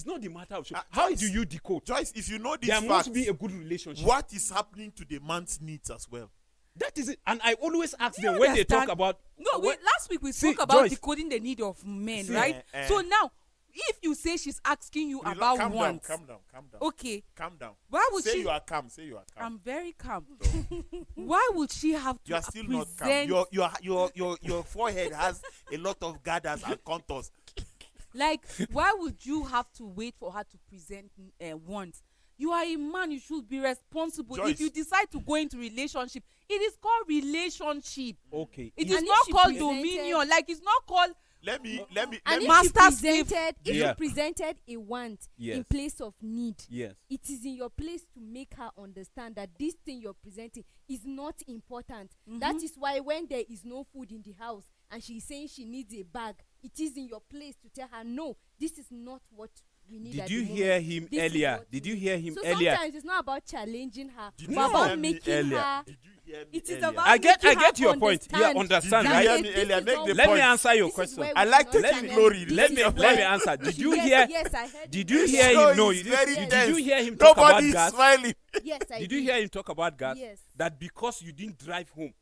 not the matter of show. Ah, How Joyce, do you decode? Joyce, if you know this There fact, must be a good relationship. what is happening to the man's needs as well? That is it. And I always ask You them when they talk understand? about No, when- last week we See, spoke about Joyce. decoding the need of men, See, right? So now, if you say she's asking you about calm wants, down, calm down. okay, Calm down. why would Say she? you are calm. Say you are calm. I'm very calm. Why would she have to You are still not calm. present? Your forehead has a lot of gathers and contours. Like, why would you have to wait for her to present wants? You are a man. You should be responsible. Joyce. If you decide to go into relationship, it is called relationship. okay. It And is if not she called presented- dominion. Like, it's not called. Let me. And if Master you slave. presented, if Yeah. you presented a want in Yes. place of need, Yes. it is in your place to make her understand that this thing you're presenting is not important. That is why when there is no food in the house and she's saying she needs a bag, it is in your place to tell her, no, this is not what we need Did at you the hear moment. him This is earlier? what Did we you need. hear him So earlier? sometimes it's not about challenging her, Did but you hear about me making earlier? her. Did you hear me It is earlier? about I get making her your point. Yeah, understand understand, Did you that hear right? me this earlier? is Make not the what- Let me point. answer your this is question. where I we like should taking not challenge. glory. This Let is me- let where- me answer. Did you Yes, hear? Yes, I heard. Did it. you hear Show him? No, is you very did. Did dense. you hear him talk about Nobody is gas? smiling. Yes, I Did you hear him talk about gas? Yes. That because you didn't drive home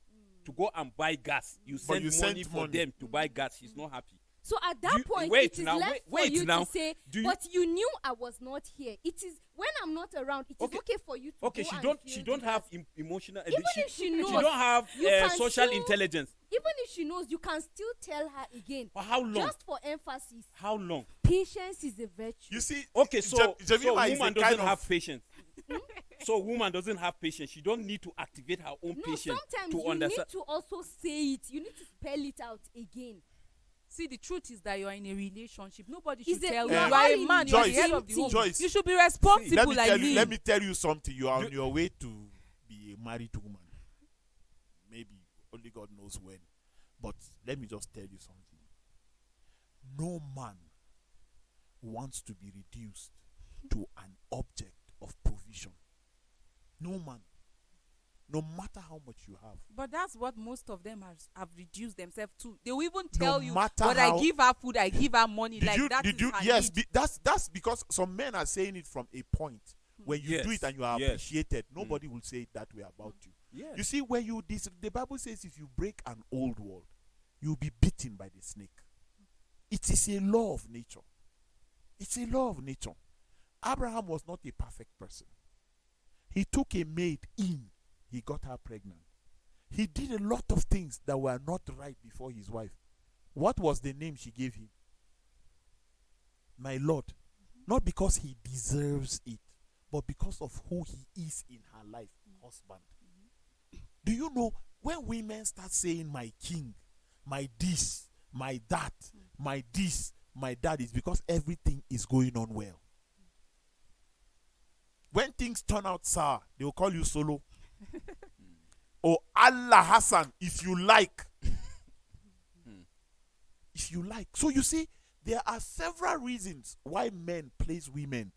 to go and buy gas, you But send you money sent for money. them to buy gas. She's not happy. So at that You- point, wait it is now, left wait for you now. to say, Do you- but you knew I was not here. It is when I'm not around. It is Okay. okay for you to Okay, go she and don't. feel She the don't have gas. emotional. Even if she knows, don't have you can social still- intelligence. Even if she knows, you can still tell her again. For how long? Just for emphasis, How long? patience is a virtue. You see, Okay, so Jemima is a woman kind doesn't of- have patience. So woman doesn't have patience. She don't need to activate her own No, patience sometimes to you understand. need to also say it. You need to spell it out again. See, the truth is that you are in a relationship. Nobody Is should it- tell we you. are You are all a in man. You are the Joyce, head of the home. Joyce. You should be let responsible me like tell me. you. Let me tell you something. You are on your way to be a married woman. Maybe only God knows when. But let me just tell you something. No man wants to be reduced to an object of provision. No man. No matter how much you have. But that's what most of them have reduced themselves to. They will even tell you, matter but how- I give her food, I give her money. Did Like you? that Did is you? her Yes. need. That's because some men are saying it from a point. When you do Yes, it and you are yes. appreciated, nobody will say it that way about you. Yes. You see, when you the Bible says if you break an old wall, you'll be beaten by the snake. It is a law of nature. It's a law of nature. Abraham was not a perfect person. He took a maid in, he got her pregnant. He did a lot of things that were not right before his wife. What was the name she gave him? My Lord. Not because he deserves it, but because of who he is in her life, husband. Do you know when women start saying my king, my this, my that, my this, my that, is because everything is going on well. When things turn out sour, they will call you Solo. Or Allah Hassan, if you like. If you like. So you see, there are several reasons why men place women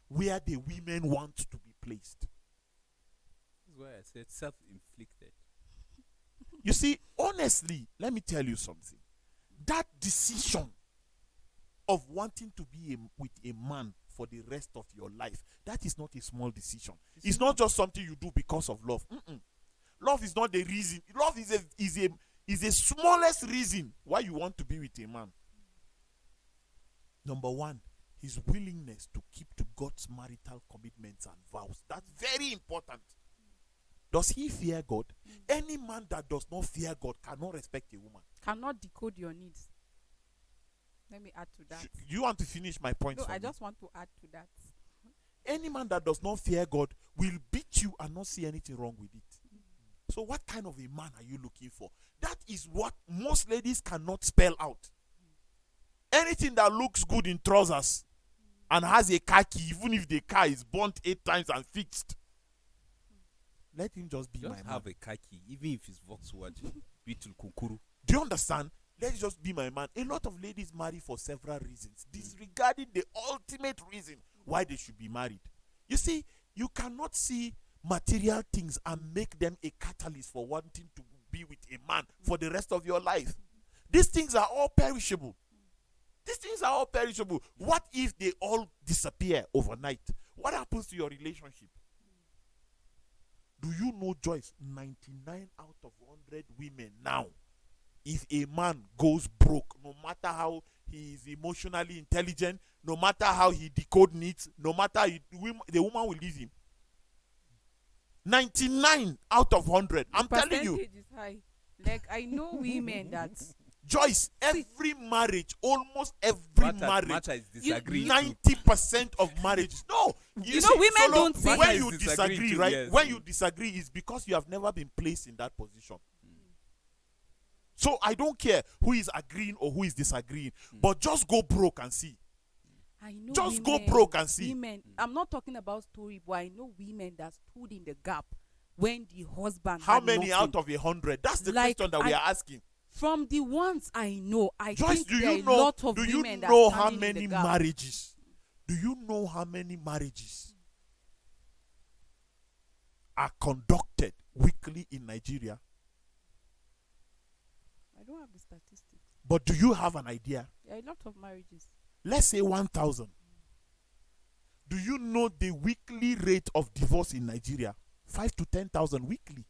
where the women want to be placed. That's why I said self-inflicted. You see, honestly, let me tell you something. That decision of wanting to be with a man for the rest of your life, that is not a small decision. It's not just something you do because of love. Love is not the reason. Love is a smallest reason why you want to be with a man. Number one, his willingness to keep to God's marital commitments and vows. That's very important. Does he fear God? Any man that does not fear God cannot respect a woman. Cannot decode your needs. Let me add to that. You want to finish my point? No, for I me? just want to add to that. Any man that does not fear God will beat you and not see anything wrong with it. So what kind of a man are you looking for? That is what most ladies cannot spell out. Anything that looks good in trousers and has a car key, even if the car is burnt 8 times and fixed, let him just be Just my man. have a car key, even if it's Volkswagen, Beetle Kunkuru. Do you understand? Let's just be my man. A lot of ladies marry for several reasons, disregarding the ultimate reason why they should be married. You see, you cannot see material things and make them a catalyst for wanting to be with a man for the rest of your life. These things are all perishable. These things are all perishable. What if they all disappear overnight? What happens to your relationship? Do you know, Joyce, 99 out of 100 women now, if a man goes broke, no matter how he is emotionally intelligent, no matter how he decode needs, no matter the woman will leave him. 99 out of 100. I'm telling you. Percentage is high. Like I know women that Joyce, every marriage, almost every marriage, Matter is disagreeing. 90% of marriages. No, You know, women don't say- when Matter you is disagree, disagreeing too, right? yes. When you disagree, is because you have never been placed in that position. So I don't care who is agreeing or who is disagreeing, but just go broke and see. I know Just go women, broke and see. Women, I'm not talking about story, but I know women that stood in the gap when the husband. How had many nothing. out of 100? That's the Like, question that we are asking. From the ones I know, I Joyce, think do there you are know? a lot of Do you women that know are how standing in many the gap. marriages? Do you know how many marriages are conducted weekly in Nigeria? I don't have the statistics. But do you have an idea? There are a lot of marriages. Let's say 1,000. Do you know the weekly rate of divorce in Nigeria? 5 to 10,000 weekly.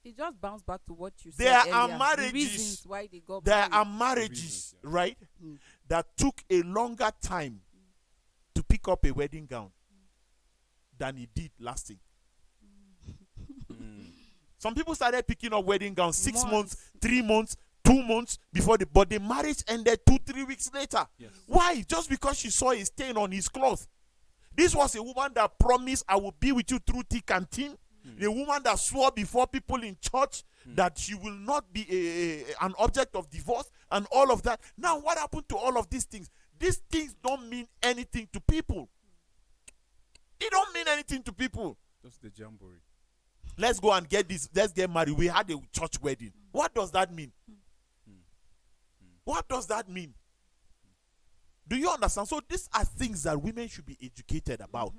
It just bounce back to what you said There earlier. are The marriages. reasons why they got There married. are marriages, right, that took a longer time to pick up a wedding gown than it did lasting. Some people started picking up wedding gowns 6 months, 3 months, 2 months before but the marriage ended 2-3 weeks later. Yes. Why? Just because she saw a stain on his cloth. This was a woman that promised, I will be with you through thick and thin. A woman that swore before people in church that she will not be an object of divorce and all of that. Now, what happened to all of these things? These things don't mean anything to people. They don't mean anything to people. Just the jamboree. Let's go and get this. Let's get married. We had a church wedding. What does that mean? What does that mean? Do you understand? So these are things that women should be educated about.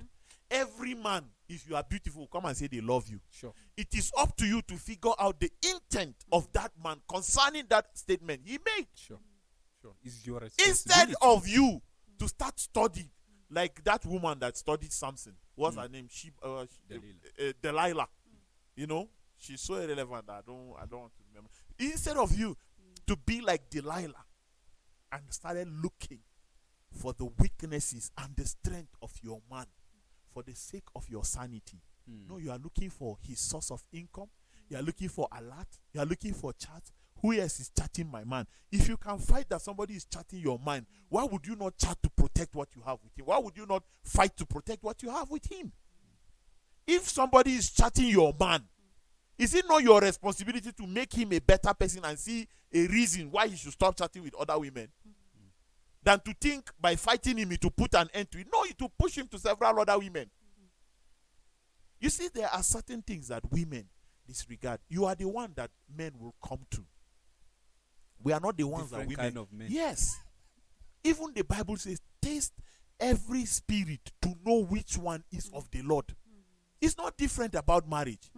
Every man, if you are beautiful, come and say they love you. Sure. It is up to you to figure out the intent of that man concerning that statement he made. Sure. It's your responsibility. Instead of you to start studying, like that woman that studied Samson. What's her name? Delilah. You know, she's so irrelevant that I don't want to remember. Instead of you to be like Delilah and started looking for the weaknesses and the strength of your man for the sake of your sanity. No, you are looking for his source of income. You are looking for alert. You are looking for chat. Who else is chatting my man? If you can fight that somebody is chatting your mind, why would you not chat to protect what you have with him? Why would you not fight to protect what you have with him? If somebody is chatting your man, is it not your responsibility to make him a better person and see a reason why he should stop chatting with other women? Than to think by fighting him to put an end to it. No, to push him to several other women. You see, there are certain things that women disregard. You are the one that men will come to. We are not the ones Different that women. kind of men. Yes. Even the Bible says, taste every spirit to know which one is of the Lord. It's not different about marriage.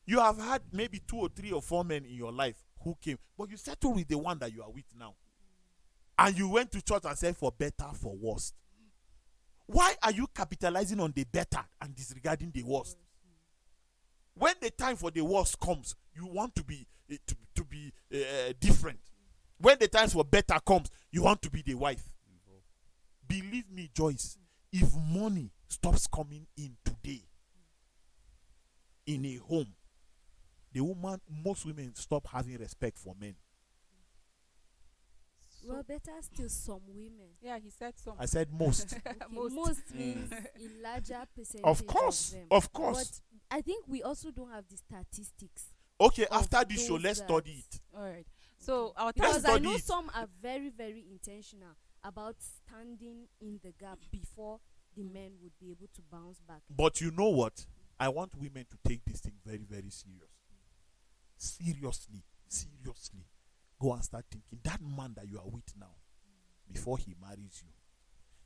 You have had maybe 2 or 3 or 4 men in your life who came, but you settle with the one that you are with now. And you went to church and said, for better, for worse. Why are you capitalizing on the better and disregarding the worst? When the time for the worst comes, you want to be different. When the time for better comes, you want to be the wife. Believe me, Joyce, if money stops coming in today in a home, most women stop having respect for men. Well, better still some women. Yeah, he said some. I said most. Okay, most means a larger percentage Of course, them. of course. But I think we also don't have the statistics. Okay, of after this show, those let's that- study it. All right. So our Let's Because I study know it. some are very, very intentional about standing in the gap before the men would be able to bounce back. But you know what? I want women to take this thing very, very serious. Seriously. Go and start thinking. That man that you are with now, before he marries you,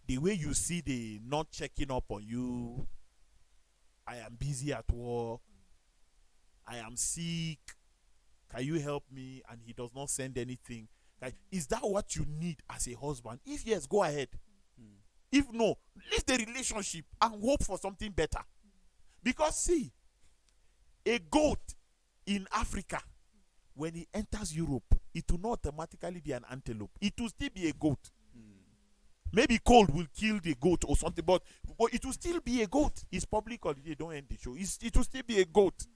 the way you see the not checking up on you, I am busy at work, I am sick, can you help me? And he does not send anything. Like, is that what you need as a husband? If yes, go ahead. If no, leave the relationship and hope for something better. Because see, a goat in Africa, when he enters Europe, it will not automatically be an antelope. It will still be a goat. Maybe cold will kill the goat or something, but it will still be a goat. It's public holiday, don't end the show. It will still be a goat.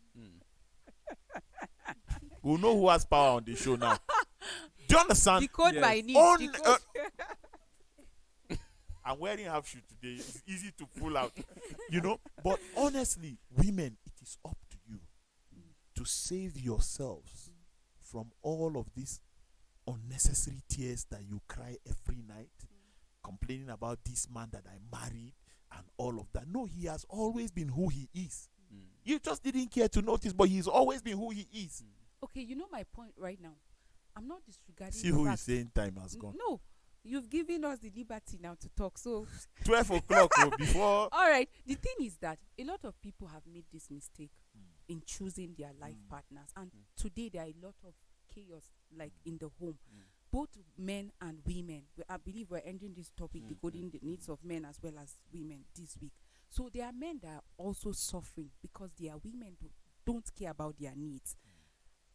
We'll know who has power on the show now. Do you understand? decode Yes. my needs. On, Decode. I'm wearing half shoe today. It's easy to pull out, you know. But honestly, women, it is up to you to save yourselves from all of these unnecessary tears that you cry every night, complaining about this man that I married and all of that. No, he has always been who he is. You just didn't care to notice, but he's always been who he is. Okay, you know my point right now. I'm not disregarding See the who fact. is saying time has gone. No, you've given us the liberty now to talk. So 12 o'clock before. all right. The thing is that a lot of people have made this mistake in choosing their life partners, and today there are a lot of chaos, like in the home. Both men and women. I believe we're ending this topic, decoding the needs of men as well as women this week. So there are men that are also suffering because their women don't care about their needs.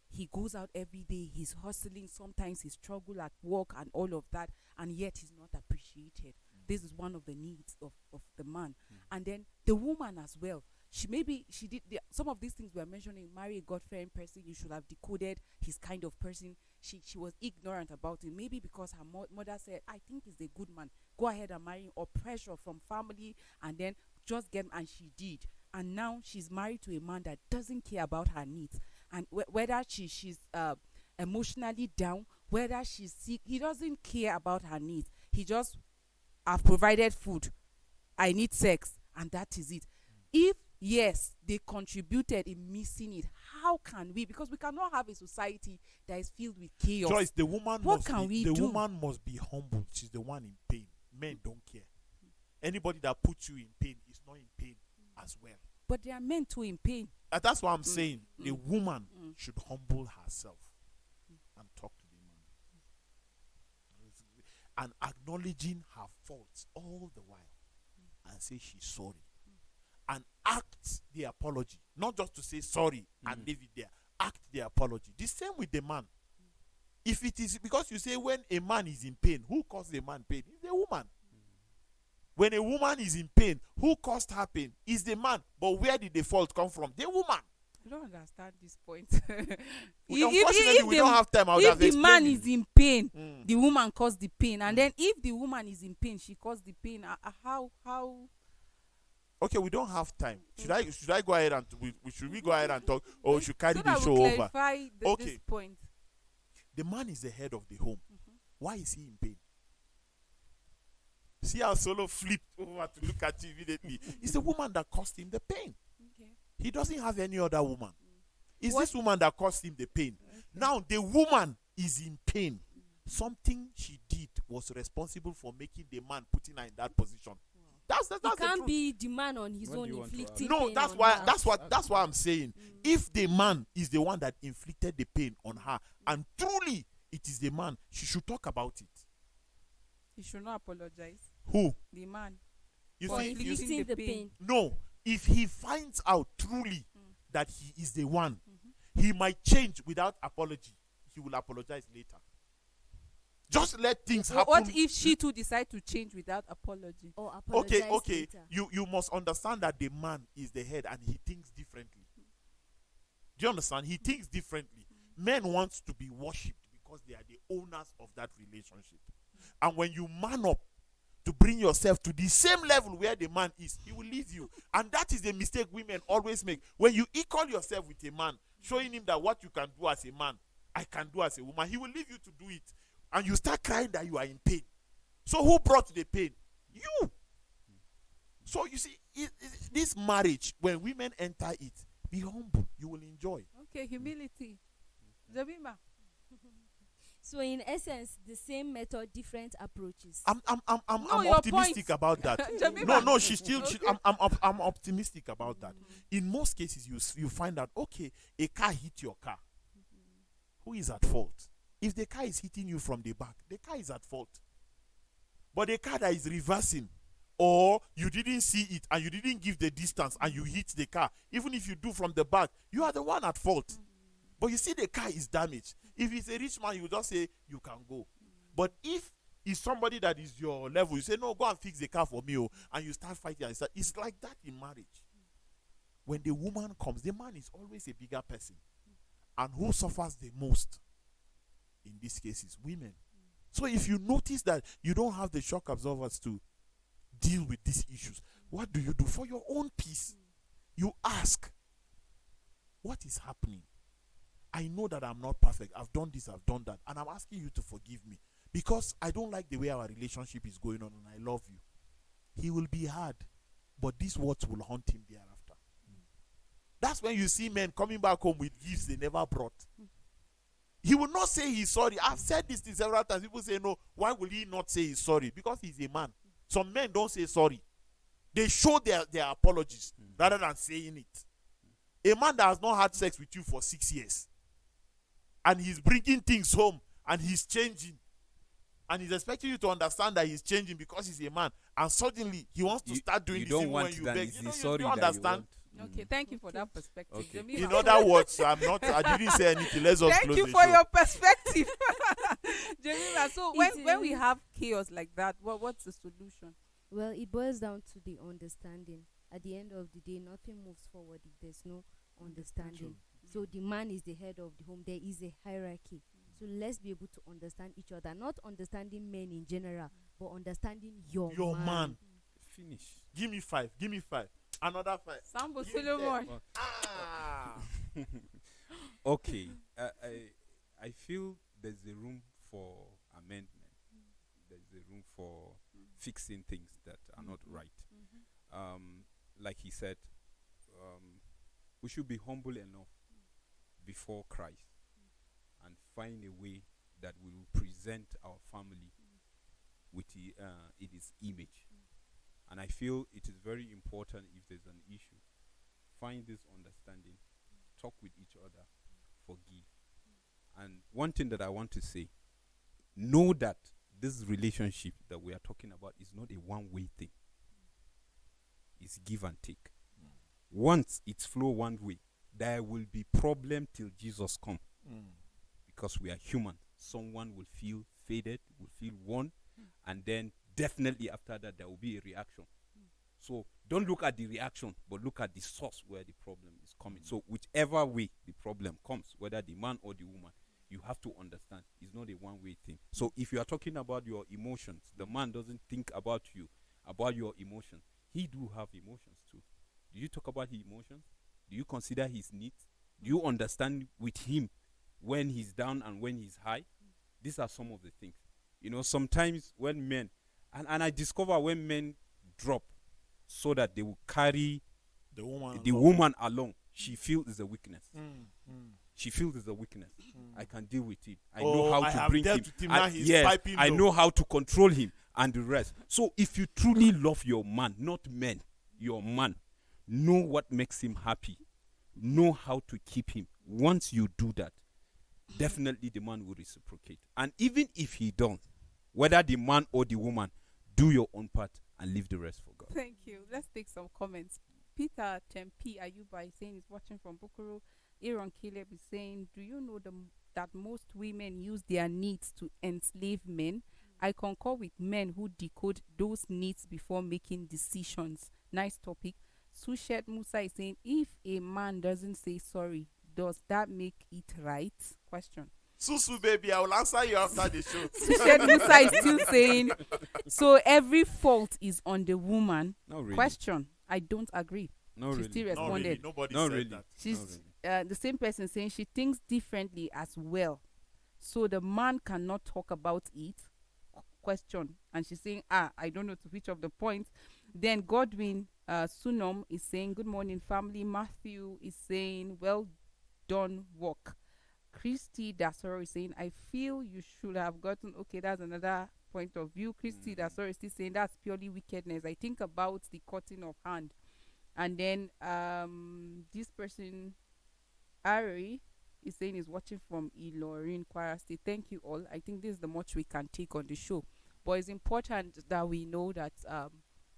He goes out every day, he's hustling, sometimes he struggles at work and all of that, and yet he's not appreciated. This is one of the needs of the man. And then the woman as well. She did some of these things we are mentioning. Marry a God-fearing person, you should have decoded his kind of person. She was ignorant about it, maybe because her mother said, I think he's a good man, go ahead and marry him, or pressure from family, and then just get him, and she did. And now she's married to a man that doesn't care about her needs. And whether she's emotionally down, whether she's sick, he doesn't care about her needs. He just, I've provided food, I need sex, and that is it. If yes, they contributed in missing it, how can we? Because we cannot have a society that is filled with chaos. Joyce, the woman do? woman must be humble. She's the one in pain. Men don't care. Anybody that puts you in pain is not in pain as well. But they are meant to in pain. That's what I'm saying. The woman should humble herself and talk to the man. And acknowledging her faults all the while. And say she's sorry. And act the apology. Not just to say sorry and leave it there. Act the apology. The same with the man. If it is because you say when a man is in pain, who caused a man pain? It's the woman. When a woman is in pain, who caused her pain? Is the man. But where did the fault come from? The woman. I don't understand this point. Unfortunately, we don't have time. I would have if the man explained is in pain, the woman caused the pain. And then if the woman is in pain, she caused the pain. How? Okay, we don't have time. Should I go ahead and should we go ahead and talk, or we should carry so the that show we'll over? clarify this point. The man is the head of the home. Why is he in pain? See how Solo flipped over to look at you immediately. It's the woman that caused him the pain. Okay. He doesn't have any other woman. It's this woman that caused him the pain. Okay. Now the woman is in pain. Something she did was responsible for making the man putting her in that position. That's It can't be the man on his own inflicting no, pain. that's on why. her. That's why I'm saying. If the man is the one that inflicted the pain on her, and truly it is the man, she should talk about it. He should not apologize. Who? The man. You For see, inflicting the pain. no. If he finds out truly that he is the one, he might change without apology. He will apologize later. Just let things happen. What if she too decide to change without apology? Or apologize Okay. later. You must understand that the man is the head and he thinks differently. Do you understand? He thinks differently. Men want to be worshipped because they are the owners of that relationship. And when you man up to bring yourself to the same level where the man is, he will leave you. And that is the mistake women always make. When you equal yourself with a man, showing him that what you can do as a man, I can do as a woman, he will leave you to do it. And you start crying that you are in pain. So who brought the pain? You. So you see, this marriage, when women enter it, be humble. You will enjoy. Okay, humility. Jemima. So in essence, the same method, different approaches. I'm your optimistic point. about that. Jemima. No, she's still. Okay. I'm optimistic about that. In most cases, you find out, okay, a car hit your car. Who is at fault? If the car is hitting you from the back, the car is at fault. But the car that is reversing, or you didn't see it and you didn't give the distance and you hit the car, even if you do from the back, you are the one at fault. But you see the car is damaged. If it's a rich man, you just say, you can go. But if it's somebody that is your level, you say, no, go and fix the car for me, and you start fighting. And it's like that in marriage. When the woman comes, the man is always a bigger person. And who suffers the most? In these cases, women. So if you notice that you don't have the shock absorbers to deal with these issues, what do you do? For your own peace, you ask, what is happening? I know that I'm not perfect. I've done this, I've done that. And I'm asking you to forgive me. Because I don't like the way our relationship is going on and I love you. He will be hard. But these words will haunt him thereafter. That's when you see men coming back home with gifts they never brought. He will not say he's sorry. I've said this thing several times. People say, no, why will he not say he's sorry? Because he's a man. Some men don't say sorry. They show their apologies rather than saying it. A man that has not had sex with you for 6 years, and he's bringing things home, and he's changing, and he's expecting you to understand that he's changing because he's a man, and suddenly he wants to start doing you this don't even want when you that. beg. It's You the know, sorry you that understand. you want. Okay, thank you for that perspective. Okay. Jamila. In other words, I didn't say anything. Let's just Thank close you the for show. your perspective. Jamila, so It when we is- have chaos like that, what's the solution? Well, it boils down to the understanding. At the end of the day, nothing moves forward if there's no understanding. So the man is the head of the home. There is a hierarchy. So let's be able to understand each other. Not understanding men in general, but understanding your man. Finish. Give me 5. Give me 5. Another 5. Sambo Give me Solomon. 10. Ah. Okay. I feel there's a room for amendment. There's a room for fixing things that are not right. Like he said, we should be humble enough before Christ and find a way that we will present our family with in his image. And I feel it is very important, if there's an issue, find this understanding, talk with each other, forgive. And one thing that I want to say, know that this relationship that we are talking about is not a one-way thing. It's give and take. Once it's flow one way, there will be problem till Jesus come. Because we are human. Someone will feel faded, will feel worn, and then definitely after that there will be a reaction. So don't look at the reaction, but look at the source where the problem is coming. So whichever way the problem comes, whether the man or the woman, you have to understand it's not a one-way thing. So if you are talking about your emotions, the man doesn't think about you, about your emotions. He do have emotions too. Do you talk about his emotions? Do you consider his needs? Do you understand with him when he's down and when he's high? These are some of the things. You know, sometimes when men, and I discover when men drop so that they will carry The woman. the woman along, she feels it's a weakness. She feels it's a weakness. I can deal with it. I know how to bring him. Now he's Yes, piping I low. know how to control him and the rest. So if you truly love your man, not men, your man, know what makes him happy. Know how to keep him. Once you do that, definitely the man will reciprocate. And even if he don't, whether the man or the woman, do your own part and leave the rest for God. Thank you. Let's take some comments. Peter Tempi Ayuba is saying he's watching from Bukuru. Aaron Caleb is saying, do you know that most women use their needs to enslave men? I concur with men who decode those needs before making decisions. Nice topic. Sushet Musa is saying, if a man doesn't say sorry, does that make it right? Question. Susu, baby, I will answer you after the show. Sushet Musa is still saying, so every fault is on the woman. Not really. Question. I don't agree. Not She really. still Not really. responded. Nobody Not said really. that. She's Not really. the same person saying she thinks differently as well. So the man cannot talk about it. Question. And she's saying, I don't know to which of the points. Then Godwin Sunom is saying, good morning, family. Matthew is saying, well done work. Christy Dasoro is saying, I feel you should have gotten, okay, that's another point of view. Christy Dasoro is still saying that's purely wickedness. I think about the cutting of hand. And then this person, Ari, is saying is watching from Ilorin, Kwara State. Thank you all. I think this is the much we can take on the show. But it's important that we know that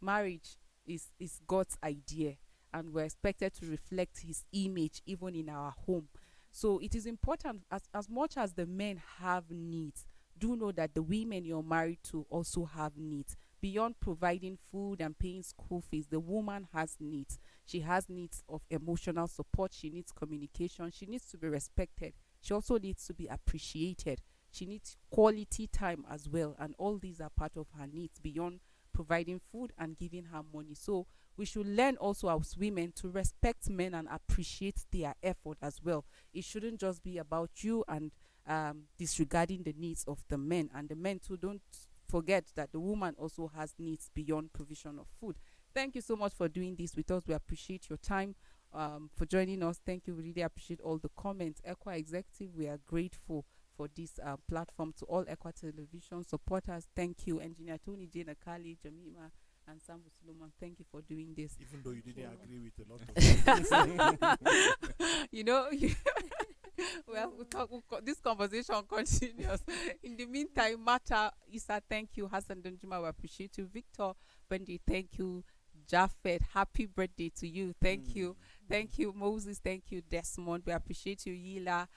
marriage is God's idea, and we're expected to reflect his image even in our home. So it is important, as much as the men have needs, do know that the women you're married to also have needs. Beyond providing food and paying school fees, the woman has needs. She has needs of emotional support. She needs communication. She needs to be respected. She also needs to be appreciated. She needs quality time as well. And all these are part of her needs beyond providing food and giving her money. So we should learn also as women to respect men and appreciate their effort as well. It shouldn't just be about you and disregarding the needs of the men. And the men too, don't forget that the woman also has needs beyond provision of food. Thank you so much for doing this with us. We appreciate your time, for joining us. Thank you. We really appreciate all the comments. Equa Executive, we are grateful. for this platform. To all Equa Television supporters, thank you. Engineer Tony J. Nakali, Jamima, and Sambu Suleiman, thank you for doing this. Even though you didn't agree with a lot of You know, well, this conversation continues. In the meantime, Mata Isa, thank you. Hassan Donjuma, we appreciate you. Victor Bendy, thank you. Japheth, happy birthday to you. Thank you. Thank you, Moses. Thank you, Desmond. We appreciate you, Yila,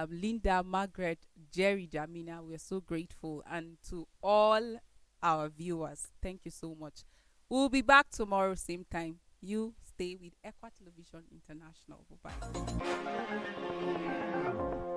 Linda, Margaret, Jerry, Jamina. We are so grateful. And to all our viewers, thank you so much. We'll be back tomorrow, same time. You stay with Equa Television International. Bye-bye.